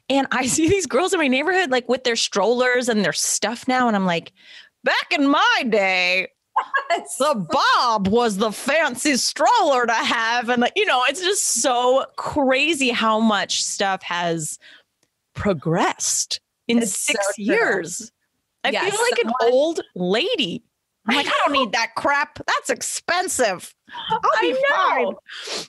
And I see these girls in my neighborhood, like with their strollers and their stuff now. And I'm like, back in my day, the Bob was the fancy stroller to have. And it's just so crazy how much stuff has progressed in 6 years. I feel like an old lady. I'm like, I don't need that crap. That's expensive. I'll be fine.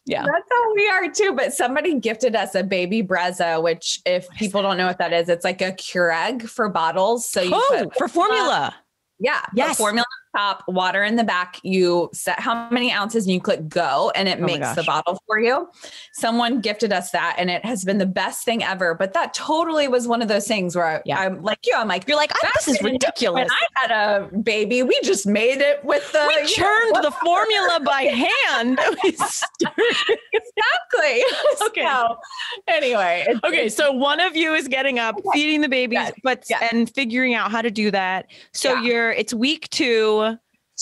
Yeah. That's how we are too. But somebody gifted us a baby Brezza, which if people don't know what that is, it's like a Keurig for bottles. So you put for formula. Yeah. Yes. Formula on top, water in the back. You set how many ounces and you click go and it makes the bottle for you. Someone gifted us that and it has been the best thing ever. But that totally was one of those things where I'm like, you're like, this is ridiculous. When I had a baby, we just made it with we churned the formula by hand. Exactly. Okay. So, anyway. Okay. So one of you is getting up, feeding the babies, and figuring out how to do that. So it's week 2.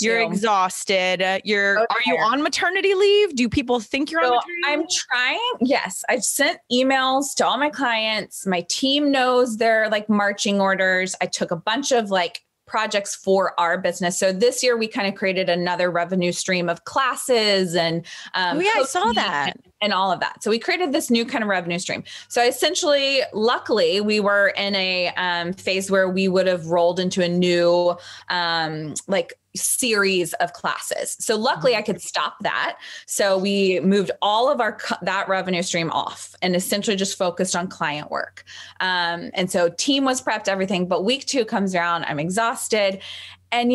You're exhausted. Are you on maternity leave? Do people think you're on maternity leave? I'm trying. Yes. I've sent emails to all my clients. My team knows their marching orders. I took a bunch of projects for our business. So this year we kind of created another revenue stream of classes and I saw that and all of that. So we created this new kind of revenue stream. So essentially, luckily, we were in a phase where we would have rolled into a new series of classes. So luckily I could stop that. So we moved all of that revenue stream off and essentially just focused on client work. And so team was prepped, everything, but week 2 comes around, I'm exhausted. And,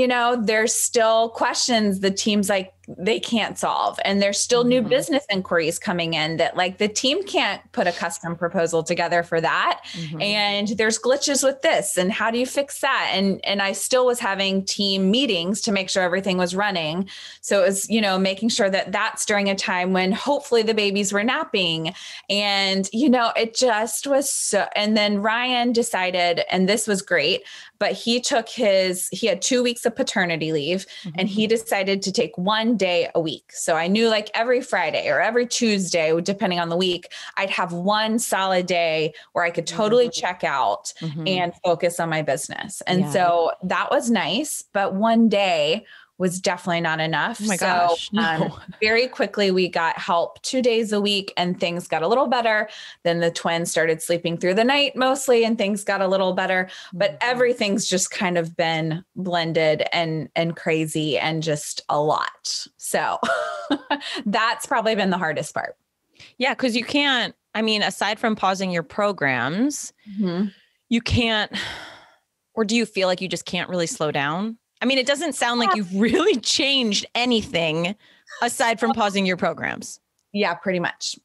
there's still questions the team's they can't solve. And there's still new business inquiries coming in that the team can't put a custom proposal together for that. And there's glitches with this. And how do you fix that? And I still was having team meetings to make sure everything was running. So it was, making sure that that's during a time when hopefully the babies were napping. And, it just was so, and then Ryan decided, and this was great, but he had 2 weeks of paternity leave and he decided to take 1 day a week. So I knew every Friday or every Tuesday, depending on the week, I'd have 1 solid day where I could totally check out and focus on my business. And so that was nice. But one day was definitely not enough. Oh my gosh, no. Very quickly we got help 2 days a week and things got a little better. Then the twins started sleeping through the night mostly and things got a little better, but everything's just kind of been blended and crazy and just a lot. So that's probably been the hardest part. Yeah. Cause you can't, I mean, aside from pausing your programs, you can't, or do you feel like you just can't really slow down? I mean, it doesn't sound like you've really changed anything aside from pausing your programs. Yeah, pretty much.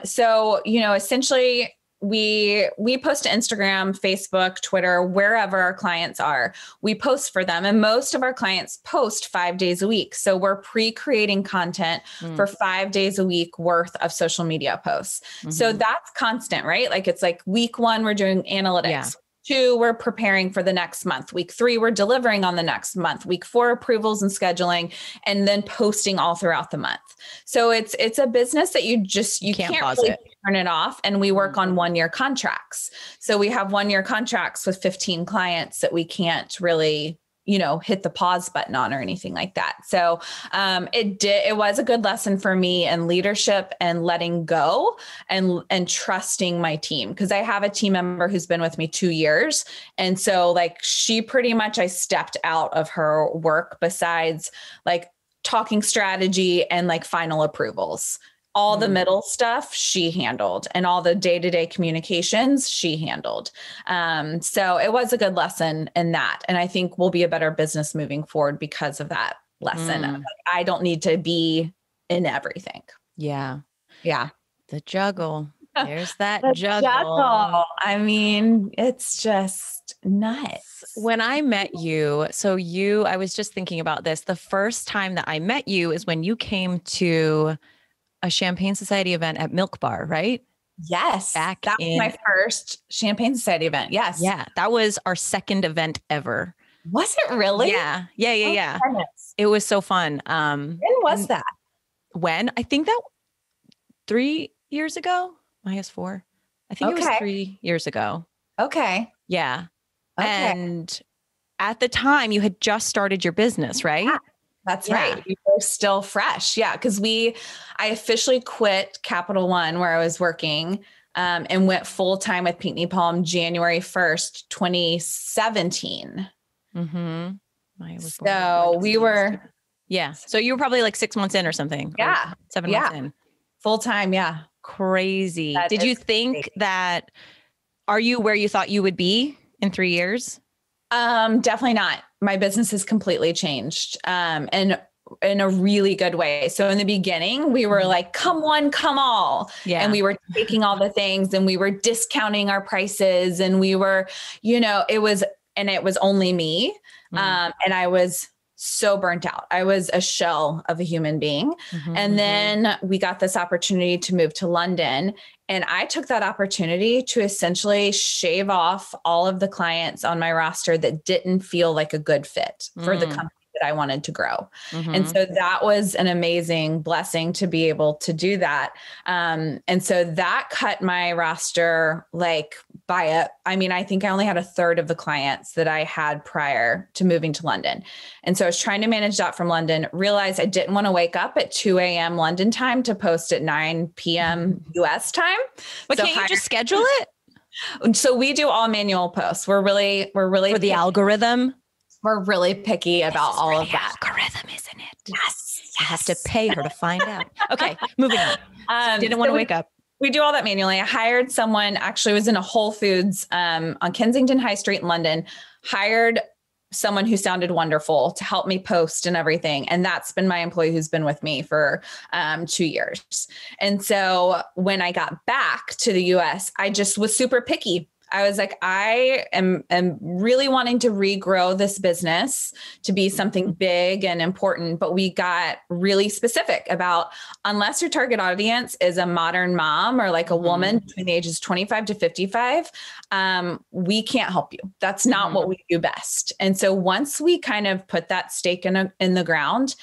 So, essentially we post to Instagram, Facebook, Twitter, wherever our clients are, we post for them. And most of our clients post 5 days a week. So we're pre-creating content for 5 days a week worth of social media posts. So that's constant, right? Like it's like week 1, we're doing analytics. Yeah. 2, we're preparing for the next month. Week 3, we're delivering on the next month. Week 4, approvals and scheduling, and then posting all throughout the month. So it's a business that you can't really turn it off. And we work on 1-year contracts. So we have 1-year contracts with 15 clients that we can't really, hit the pause button on or anything like that. So it was a good lesson for me in leadership and letting go and trusting my team. Because I have a team member who's been with me 2 years. And so she pretty much, I stepped out of her work besides talking strategy and final approvals. All the middle stuff she handled and all the day-to-day communications she handled. So it was a good lesson in that. And I think we'll be a better business moving forward because of that lesson. I don't need to be in everything. Yeah. Yeah. The juggle. There's that juggle. I mean, it's just nuts. When I met you, I was just thinking about this. The first time that I met you is when you came to a Champagne Society event at Milk Bar, right? Yes. That was my first Champagne Society event. Yes. Yeah. That was our second event ever. Was it really? Yeah. Yeah. It was so fun. When was that? I think that 3 years ago, I guess 4. I think it was 3 years ago. Okay. Yeah. Okay. And at the time you had just started your business, right? Yeah. That's right. We were still fresh. Yeah. Cause I officially quit Capital One where I was working, and went full time with Pinckney Palm January 1st, 2017. So we were, So you were probably 6 months in or something. Yeah. Or 7 months in. Full time. Yeah. Crazy. Did you think that, are you where you thought you would be in 3 years? Definitely not. My business has completely changed, and in a really good way. So in the beginning, we were like, come one, come all. Yeah. And we were taking all the things and we were discounting our prices and we were, it was only me. And I was so burnt out. I was a shell of a human being. And then we got this opportunity to move to London. And I took that opportunity to essentially shave off all of the clients on my roster that didn't feel like a good fit for the company that I wanted to grow. And so that was an amazing blessing to be able to do that. And so that cut my roster I think I only had a third of the clients that I had prior to moving to London. And so I was trying to manage that from London, realized I didn't want to wake up at 2 a.m. London time to post at 9 p.m. US time. But can't you just schedule it? So we do all manual posts. We're really for the algorithm. We're really picky about all of that. Algorithm, isn't it? Yes. I have to pay her to find out. Okay, moving on. Didn't want to wake up. We do all that manually. I hired someone, actually was in a Whole Foods on Kensington High Street in London, hired someone who sounded wonderful to help me post and everything. And that's been my employee who's been with me for 2 years. And so when I got back to the US, I just was super picky. I was like, I am really wanting to regrow this business to be something big and important. But we got really specific about, unless your target audience is a modern mom or a woman between the ages 25 to 55, we can't help you. That's not what we do best. And so once we kind of put that stake in the ground,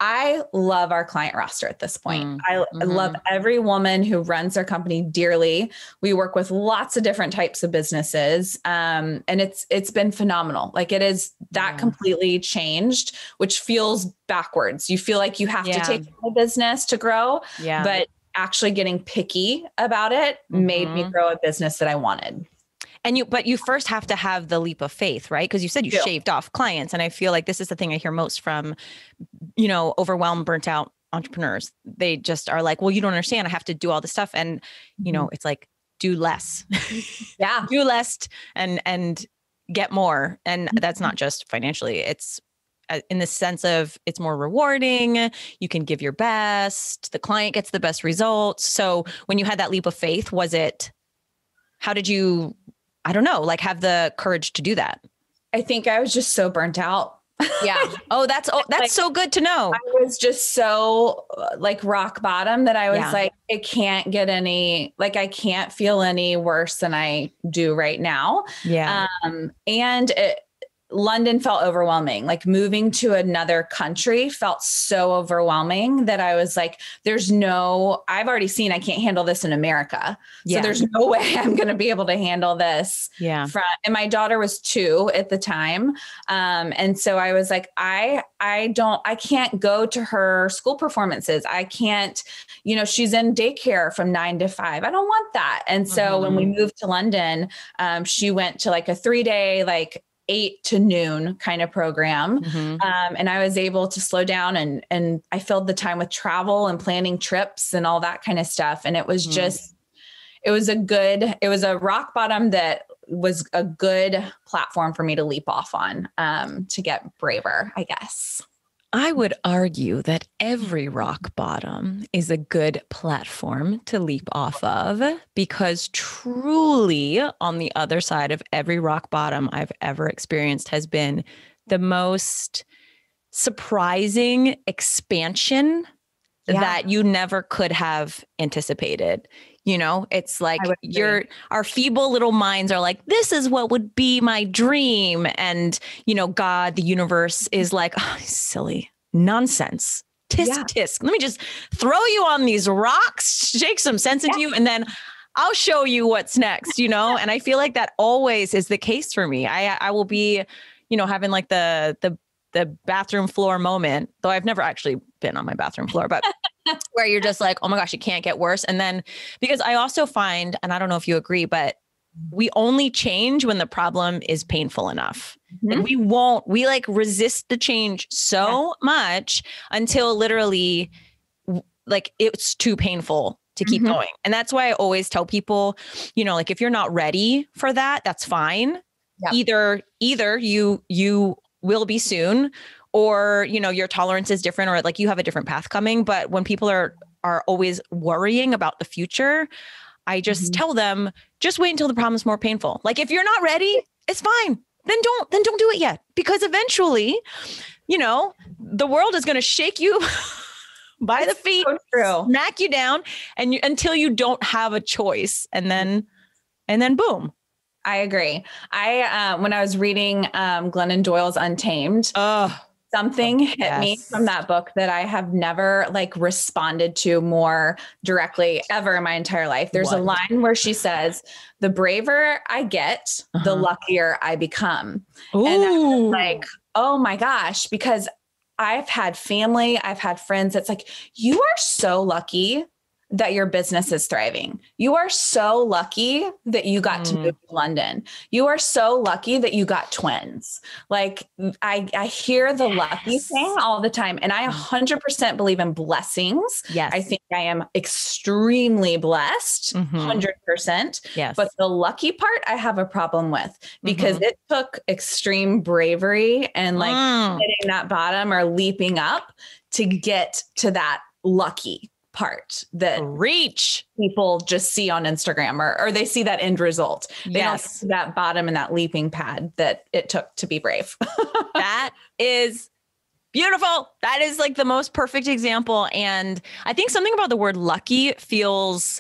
I love our client roster at this point. I Mm-hmm. love every woman who runs their company dearly. We work with lots of different types of businesses. And it's been phenomenal. Like it is that completely changed, which feels backwards. You feel like you have to take a business to grow, but actually getting picky about it made me grow a business that I wanted. But you first have to have the leap of faith, right? Because you said you shaved off clients. And I feel like this is the thing I hear most from, overwhelmed, burnt out entrepreneurs. They just are like, well, you don't understand. I have to do all this stuff. And, it's like, do less. Do less and get more. And that's not just financially. It's in the sense of it's more rewarding. You can give your best. The client gets the best results. So when you had that leap of faith, how did you, I don't know, like have the courage to do that? I think I was just so burnt out. Yeah. That's like, so good to know. I was just so like rock bottom that I was like, it can't get any, like, I can't feel any worse than I do right now. Yeah. London felt overwhelming. Like moving to another country felt so overwhelming that I was like, I've already seen I can't handle this in America. So there's no way I'm going to be able to handle this. Yeah. And my daughter was 2 at the time. And so I was like, I can't go to her school performances. I can't, she's in daycare from 9 to 5. I don't want that. And so when we moved to London, she went to like a 3-day, like 8 to noon kind of program. And I was able to slow down and I filled the time with travel and planning trips and all that kind of stuff. And it was it was a rock bottom that was a good platform for me to leap off on, to get braver, I guess. I would argue that every rock bottom is a good platform to leap off of, because truly on the other side of every rock bottom I've ever experienced has been the most surprising expansion that you never could have anticipated. It's like our feeble little minds are like, this is what would be my dream. And, God, the universe is like, oh, silly nonsense. Tisk. Let me just throw you on these rocks, shake some sense into you. And then I'll show you what's next, And I feel like that always is the case for me. I will be, having like the bathroom floor moment, though I've never actually been on my bathroom floor, but where you're just like, oh my gosh, it can't get worse. And then, because I also find, and I don't know if you agree, but we only change when the problem is painful enough. And we like resist the change so much until literally like it's too painful to keep going. And that's why I always tell people, like if you're not ready for that, that's fine. Either you will be soon, or, your tolerance is different, or like you have a different path coming. But when people are always worrying about the future, I just tell them, just wait until the problem's more painful. Like if you're not ready, it's fine. Then don't do it yet, because eventually, the world is going to shake you by the feet, smack you down, and until you don't have a choice. And then boom. I agree. When I was reading Glennon Doyle's Untamed, something hit me from that book that I have never like responded to more directly ever in my entire life. There's a line where she says, the braver I get, the luckier I become. Ooh. And I was like, oh my gosh, because I've had family, I've had friends that's like, you are so lucky that your business is thriving. You are so lucky that you got to move to London. You are so lucky that you got twins. Like I hear the lucky thing all the time. And I 100% believe in blessings. Yes. I think I am extremely blessed, 100%. Yes. But the lucky part I have a problem with, because it took extreme bravery and like hitting that bottom or leaping up to get to that lucky part that people just see on Instagram, or they see that end result. They don't see that bottom and that leaping pad that it took to be brave. That is beautiful. That is like the most perfect example. And I think something about the word lucky feels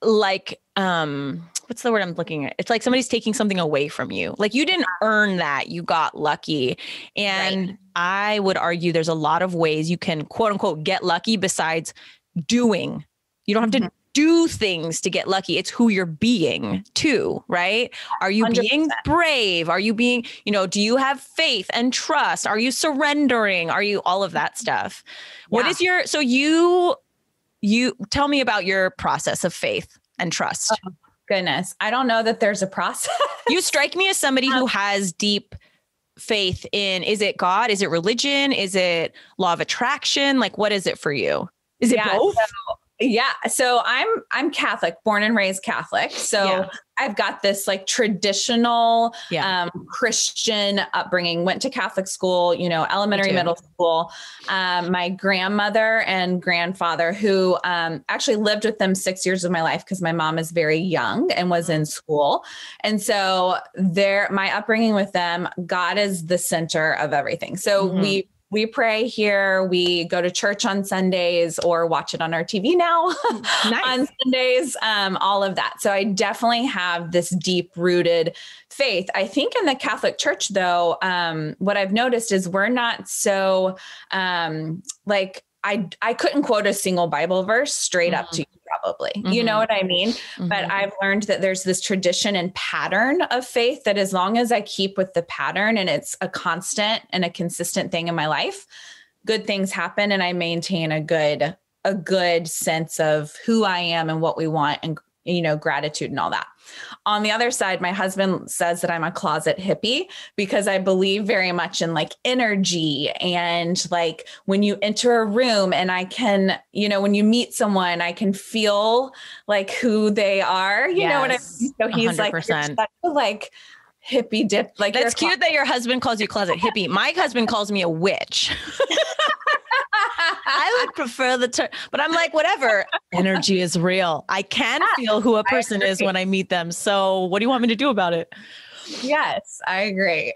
like what's the word I'm looking at? It's like somebody's taking something away from you. Like you didn't earn that, you got lucky. And Right. I would argue there's a lot of ways you can quote unquote get lucky besides doing. You don't have to do things to get lucky. It's who you're being too, right? Are you 100%. being brave? Are you being, do you have faith and trust? Are you surrendering? Are you all of that stuff? What is your, so you tell me about your process of faith and trust. Oh, goodness. I don't know that there's a process. You strike me as somebody who has deep faith in, is it God? Is it religion? Is it law of attraction? Like, what is it for you? Is it both? So I'm Catholic, born and raised Catholic. So I've got this like traditional Christian upbringing, went to Catholic school, elementary, middle school. My grandmother and grandfather who actually lived with them 6 years of my life because my mom is very young and was in school. And so my upbringing with them, God is the center of everything. So we pray here. We go to church on Sundays or watch it on our TV now on Sundays, all of that. So I definitely have this deep rooted faith. I think in the Catholic Church, though, what I've noticed is we're not so I couldn't quote a single Bible verse straight up to you, probably. You know what I mean? But I've learned that there's this tradition and pattern of faith that as long as I keep with the pattern and it's a constant and a consistent thing in my life, good things happen. And I maintain a good sense of who I am and what we want and, gratitude and all that. On the other side, my husband says that I'm a closet hippie because I believe very much in like energy and like when you enter a room and I can, when you meet someone, I can feel like who they are, you know what I mean? So he's 100%. Like hippie dip. Like that's cute that your husband calls you closet hippie. My husband calls me a witch. I would prefer the term, but I'm like, whatever. Energy is real. I can feel who a person is when I meet them. So what do you want me to do about it? Yes, I agree.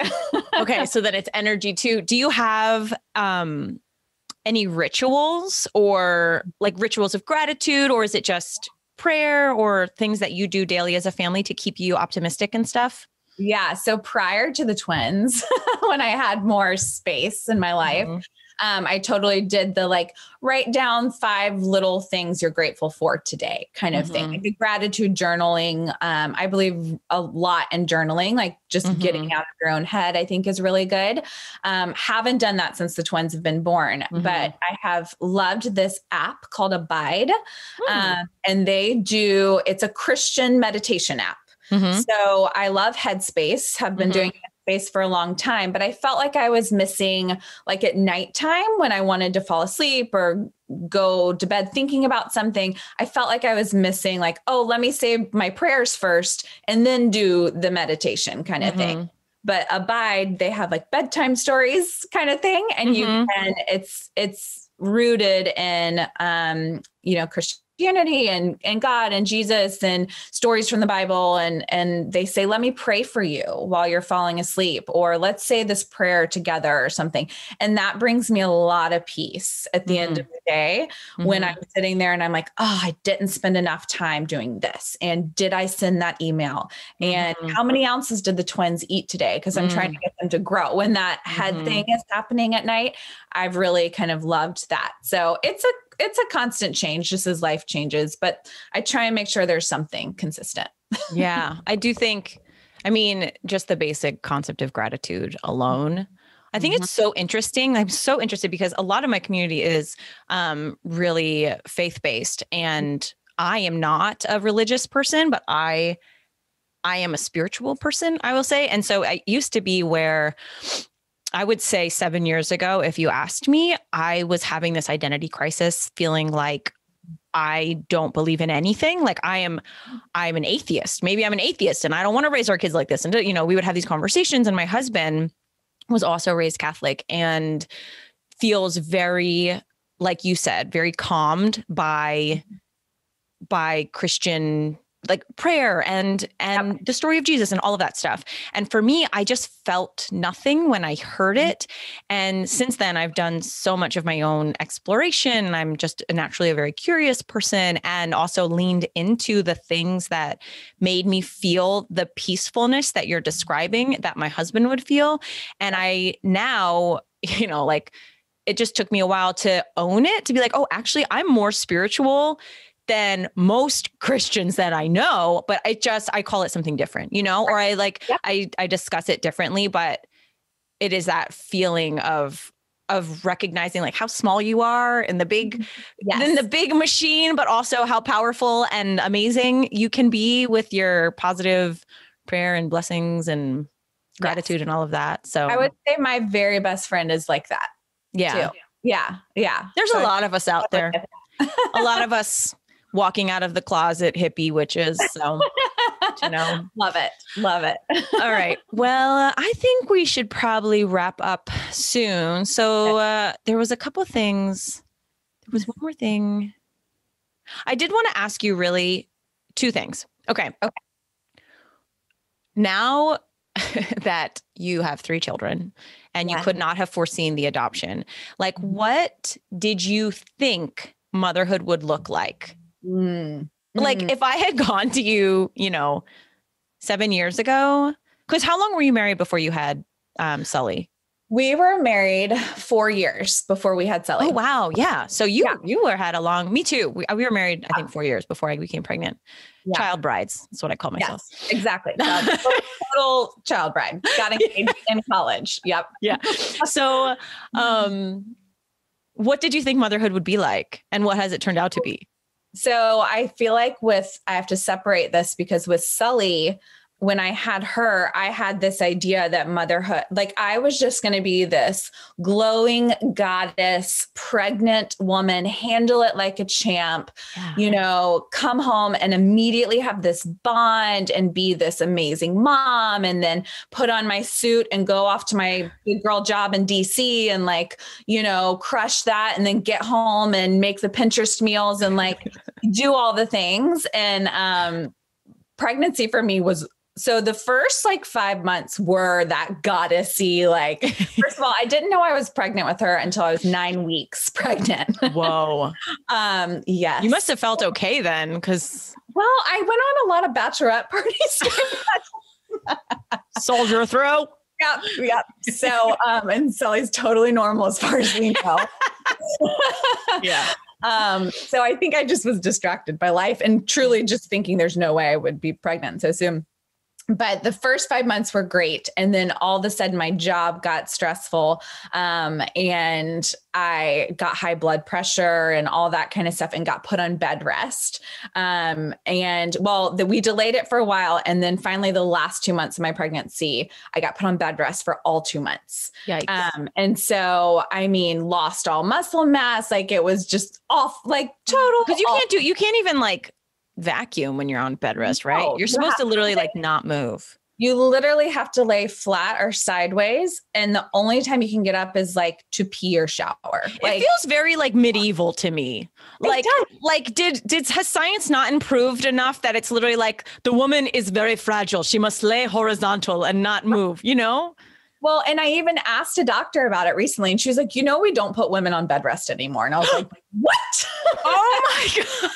Okay. So then it's energy too. Do you have any rituals or like rituals of gratitude, or is it just prayer or things that you do daily as a family to keep you optimistic and stuff? Yeah. So prior to the twins, when I had more space in my life, I totally did the like write down 5 little things you're grateful for today kind of thing. Like the gratitude journaling. I believe a lot in journaling, like just getting out of your own head, I think is really good. Haven't done that since the twins have been born, but I have loved this app called Abide. And it's a Christian meditation app. So I love Headspace, have been doing Headspace for a long time, but I felt like I was missing like at nighttime when I wanted to fall asleep or go to bed thinking about something. I felt like I was missing like, oh, let me say my prayers first and then do the meditation kind of thing. But Abide, they have like bedtime stories kind of thing. And it's rooted in, Christianity and God and Jesus and stories from the Bible. And they say, let me pray for you while you're falling asleep, or let's say this prayer together or something. And that brings me a lot of peace at the end of the day when I'm sitting there and I'm like, oh, I didn't spend enough time doing this. And did I send that email? And how many ounces did the twins eat today? Because I'm trying to get them to grow. When that head thing is happening at night, I've really kind of loved that. So it's a constant change just as life changes, but I try and make sure there's something consistent. Yeah, I do think, just the basic concept of gratitude alone. I think it's so interesting. I'm so interested because a lot of my community is really faith-based, and I am not a religious person, but I am a spiritual person, I will say. And so I used to be where I would say 7 years ago, if you asked me, I was having this identity crisis, feeling like I don't believe in anything. Like I'm an atheist. Maybe I'm an atheist and I don't want to raise our kids like this. And, we would have these conversations, and my husband was also raised Catholic and feels very, like you said, very calmed by Christian like prayer and the story of Jesus and all of that stuff. And for me, I just felt nothing when I heard it. And since then I've done so much of my own exploration. I'm just naturally a very curious person, and also leaned into the things that made me feel the peacefulness that you're describing that my husband would feel. And I now, like, it just took me a while to own it, to be like, oh, actually I'm more spiritual than most Christians that I know, but I call it something different, or I discuss it differently, but it is that feeling of recognizing like how small you are in the big, in the big machine, but also how powerful and amazing you can be with your positive prayer and blessings and gratitude and all of that. So I would say my very best friend is like that. Yeah. Too. Yeah. Yeah. There's a lot of us out there. A lot of us walking out of the closet hippie witches. So, love it. Love it. All right. Well, I think we should probably wrap up soon. So there was a couple things. There was one more thing. I did want to ask you really two things. Okay. Now that you have 3 children and you could not have foreseen the adoption, like what did you think motherhood would look like? Like if I had gone to you, 7 years ago, because how long were you married before you had Sully? We were married 4 years before we had Sully. Oh, wow. Yeah. So you had a long, me too. We were married, I think 4 years before I became pregnant. Yeah. Child brides. That's what I call myself. Yes, exactly. Total child bride. Got engaged in college. Yep. Yeah. So, what did you think motherhood would be like, and what has it turned out to be? So I feel like I have to separate this, because with Sully, when I had her, I had this idea that motherhood, like I was just going to be this glowing goddess, pregnant woman, handle it like a champ, come home and immediately have this bond and be this amazing mom, and then put on my suit and go off to my big girl job in DC and crush that, and then get home and make the Pinterest meals and do all the things. And pregnancy for me was, so the first 5 months were that goddessy, first of all, I didn't know I was pregnant with her until I was 9 weeks pregnant. Whoa. Yes. You must have felt okay then, because. Well, I went on a lot of bachelorette parties. Soldier throw. Yep. So, and Sully's totally normal as far as we know. Yeah. So I think I just was distracted by life and truly just thinking there's no way I would be pregnant so soon. But the first 5 months were great. And then all of a sudden my job got stressful. And I got high blood pressure and all that kind of stuff, and got put on bed rest. We delayed it for a while. And then finally the last 2 months of my pregnancy, I got put on bed rest for all 2 months. Yikes. And so, lost all muscle mass. It was just off, total. Because you can't even vacuum when you're on bed rest, right? You're supposed to literally not move. You literally have to lay flat or sideways. And the only time you can get up is to pee or shower. It feels very medieval to me. Has science not improved enough that it's literally the woman is very fragile. She must lay horizontal and not move, Well, and I even asked a doctor about it recently, and she was like, we don't put women on bed rest anymore. And I was like, what? Oh my God.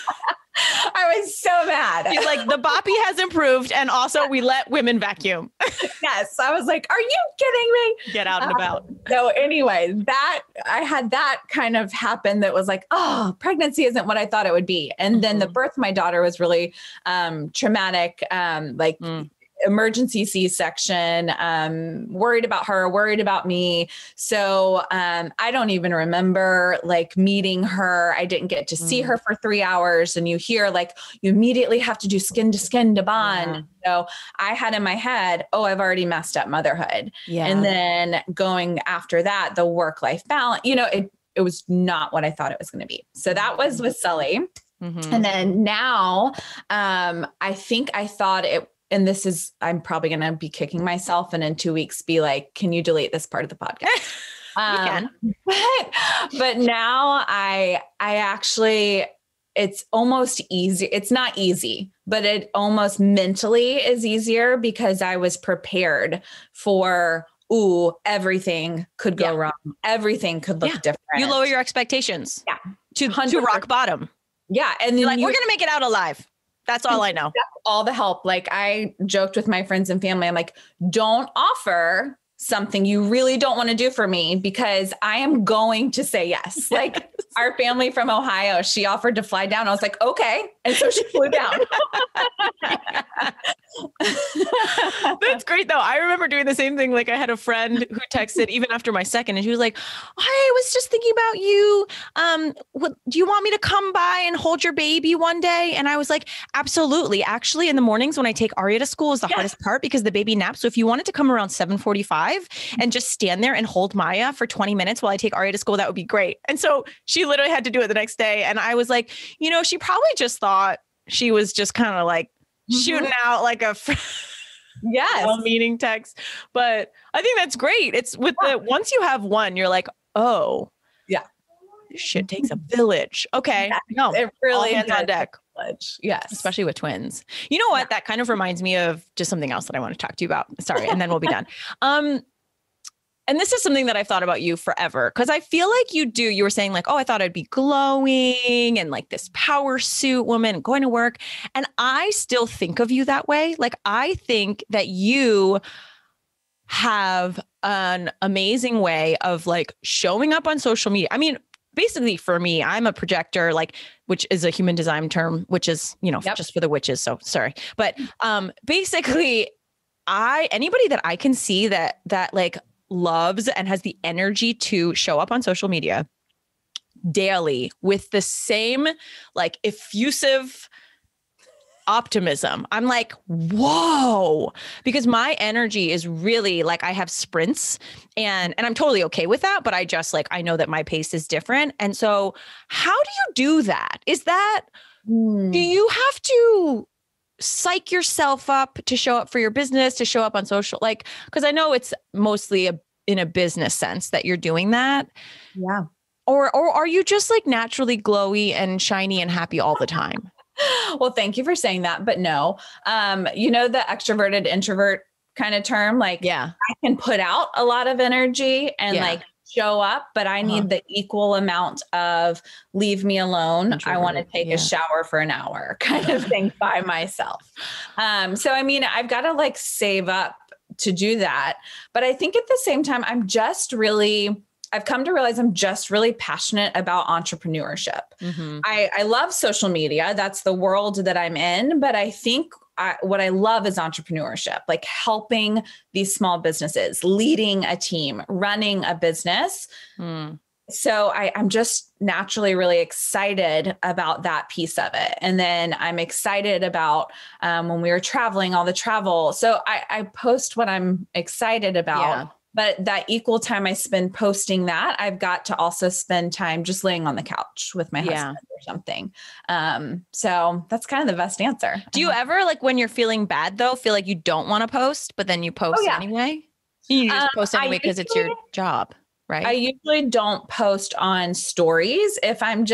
I was so mad. He's like, the boppy has improved, and also we let women vacuum. Yes. I was like, are you kidding me? Get out and about. So anyway, I had that kind of happen that was pregnancy isn't what I thought it would be. And then the birth of my daughter was really traumatic, emergency C-section, worried about her, worried about me. So I don't even remember meeting her. I didn't get to see her for 3 hours. And you hear you immediately have to do skin to skin to bond. Yeah. So I had in my head, I've already messed up motherhood. Yeah. And then going after that, the work-life balance, it was not what I thought it was going to be. So that was with Sully. Mm-hmm. And then now I think I thought it, and this is, I'm probably going to be kicking myself and in 2 weeks be like, can you delete this part of the podcast? But now I actually, it's almost easy. It's not easy, but it almost mentally is easier because I was prepared for, everything could go wrong. Everything could look different. You lower your expectations to 100%. rock bottom. Yeah. And then we're going to make it out alive. That's all I know. All the help. Like I joked with my friends and family. I'm like, don't offer something you really don't want to do for me because I am going to say yes. Like our family from Ohio, she offered to fly down. I was like, okay. And so she flew down. That's great though. I remember doing the same thing. Like I had a friend who texted even after my second and she was like, I was just thinking about you. Do you want me to come by and hold your baby one day? And I was like, absolutely. Actually, in the mornings when I take Aria to school is the hardest part because the baby naps. So if you wanted to come around 7:45 and just stand there and hold Maya for 20 minutes while I take Aria to school, that would be great. And so she literally had to do it the next day. And I was like, she probably just thought she was just kind of like shooting out like a meaning text. But I think that's great. It's with once you have one, you're like, oh, this shit takes a village. Okay. No, it really all hands on deck. Yes. Especially with twins. You know what? That kind of reminds me of just something else that I want to talk to you about. Sorry. And then we'll be done. And this is something that I've thought about you forever. Cause I feel like you were saying like, oh, I thought I'd be glowing and like this power suit woman going to work. And I still think of you that way. Like, I think that you have an amazing way of like showing up on social media. I mean, basically for me, I'm a projector, like, which is a human design term, which is, just for the witches. So sorry. But basically anybody that I can see that like loves and has the energy to show up on social media daily with the same like effusive optimism. I'm like, whoa, because my energy is really like I have sprints and I'm totally okay with that. But I just like, I know that my pace is different. And so how do you do that? Is that, do you have to psych yourself up to show up for your business, to show up on social, like, because I know it's mostly in a business sense that you're doing that. Yeah. Or are you just like naturally glowy and shiny and happy all the time? Well, thank you for saying that, but no, the extroverted introvert kind of term, like, I can put out a lot of energy and like show up, but I need the equal amount of leave me alone. I want to take a shower for an hour kind of thing by myself. So, I mean, I've got to like save up to do that. But I think at the same time, I've come to realize I'm just really passionate about entrepreneurship. Mm-hmm. I love social media. That's the world that I'm in. But I think what I love is entrepreneurship, like helping these small businesses, leading a team, running a business. So I'm just naturally really excited about that piece of it. And then I'm excited about when we were traveling, all the travel. So I post what I'm excited about. But that equal time I spend posting that, I've got to also spend time just laying on the couch with my husband or something. So that's kind of the best answer. Do you ever, like when you're feeling bad though, feel like you don't want to post, but then you post anyway? You just post anyway because it's your job, right? I usually don't post on stories if I'm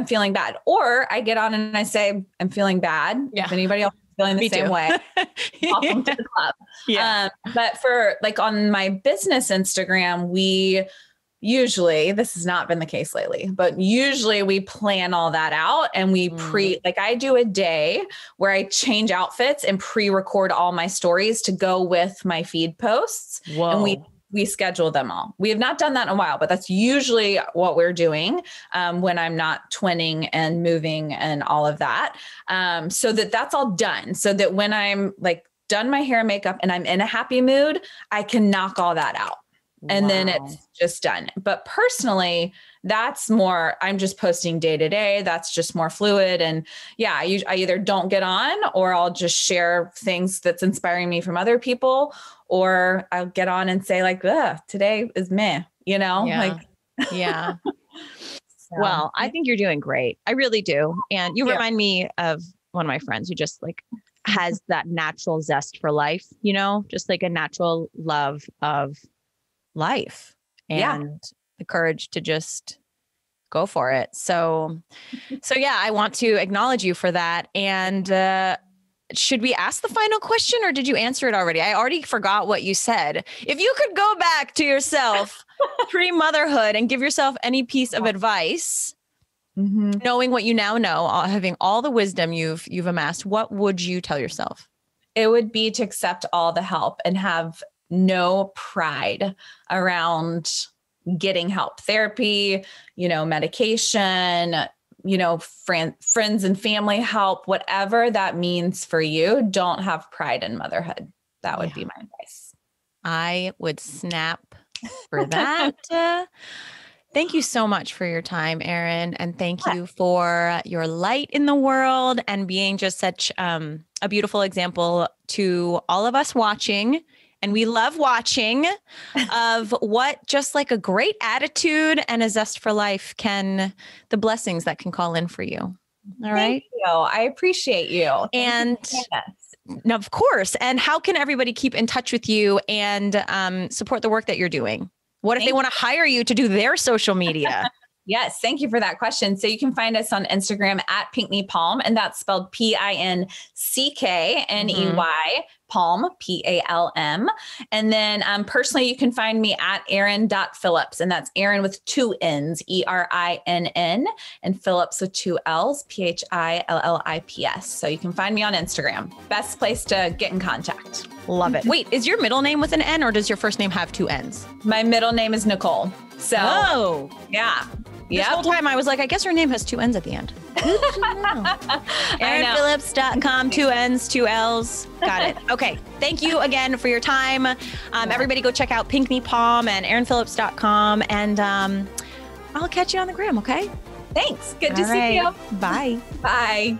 feeling bad, or I get on and I say, I'm feeling bad. If anybody else feeling the same way, welcome to the club. But for like on my business Instagram, this has not been the case lately, but usually we plan all that out and we like I do a day where I change outfits and pre-record all my stories to go with my feed posts. And we schedule them all. We have not done that in a while, but that's usually what we're doing when I'm not twinning and moving and all of that. So that's all done. So that when I'm like done my hair and makeup and I'm in a happy mood, I can knock all that out. And then it's just done. But personally, that's more, I'm just posting day to day. That's just more fluid. And I either don't get on or I'll just share things that's inspiring me from other people, or I'll get on and say like, today is meh, like. Well, I think you're doing great. I really do. And you remind me of one of my friends who just like has that natural zest for life, just like a natural love of life and the courage to just go for it. So yeah, I want to acknowledge you for that. And should we ask the final question, or did you answer it already? I already forgot what you said. If you could go back to yourself pre-motherhood and give yourself any piece of advice, knowing what you now know, having all the wisdom you've amassed, what would you tell yourself? It would be to accept all the help and have no pride around getting help, therapy, medication, friends and family help, whatever that means for you. Don't have pride in motherhood. That would be my advice. I would snap for that. Thank you so much for your time, Erin. And thank you for your light in the world and being just such a beautiful example to all of us watching. And we love watching of what just like a great attitude and a zest for life the blessings that can call in for you. All right. Thank you. I appreciate you. And no, of course. And how can everybody keep in touch with you and support the work that you're doing? What if they want to hire you to do their social media? Yes. Thank you for that question. So you can find us on Instagram at Pinkney Palm, and that's spelled PINCKNEY, Palm, PALM. And then personally, you can find me at Erin.Phillips, and that's Erin with 2 N's, ERINN, and Phillips with 2 L's, PHILLIPS. So you can find me on Instagram. Best place to get in contact. Love it. Wait, is your middle name with an N, or does your first name have 2 N's? My middle name is Nicole. So, yeah. This whole time I was like, I guess her name has 2 N's at the end. ErinPhillips.com, 2 N's, 2 L's. Got it. Okay. Thank you again for your time. Everybody go check out Pinkney Palm and ErinPhillips.com. And I'll catch you on the gram, okay? Thanks. Good to see you. Bye. Bye.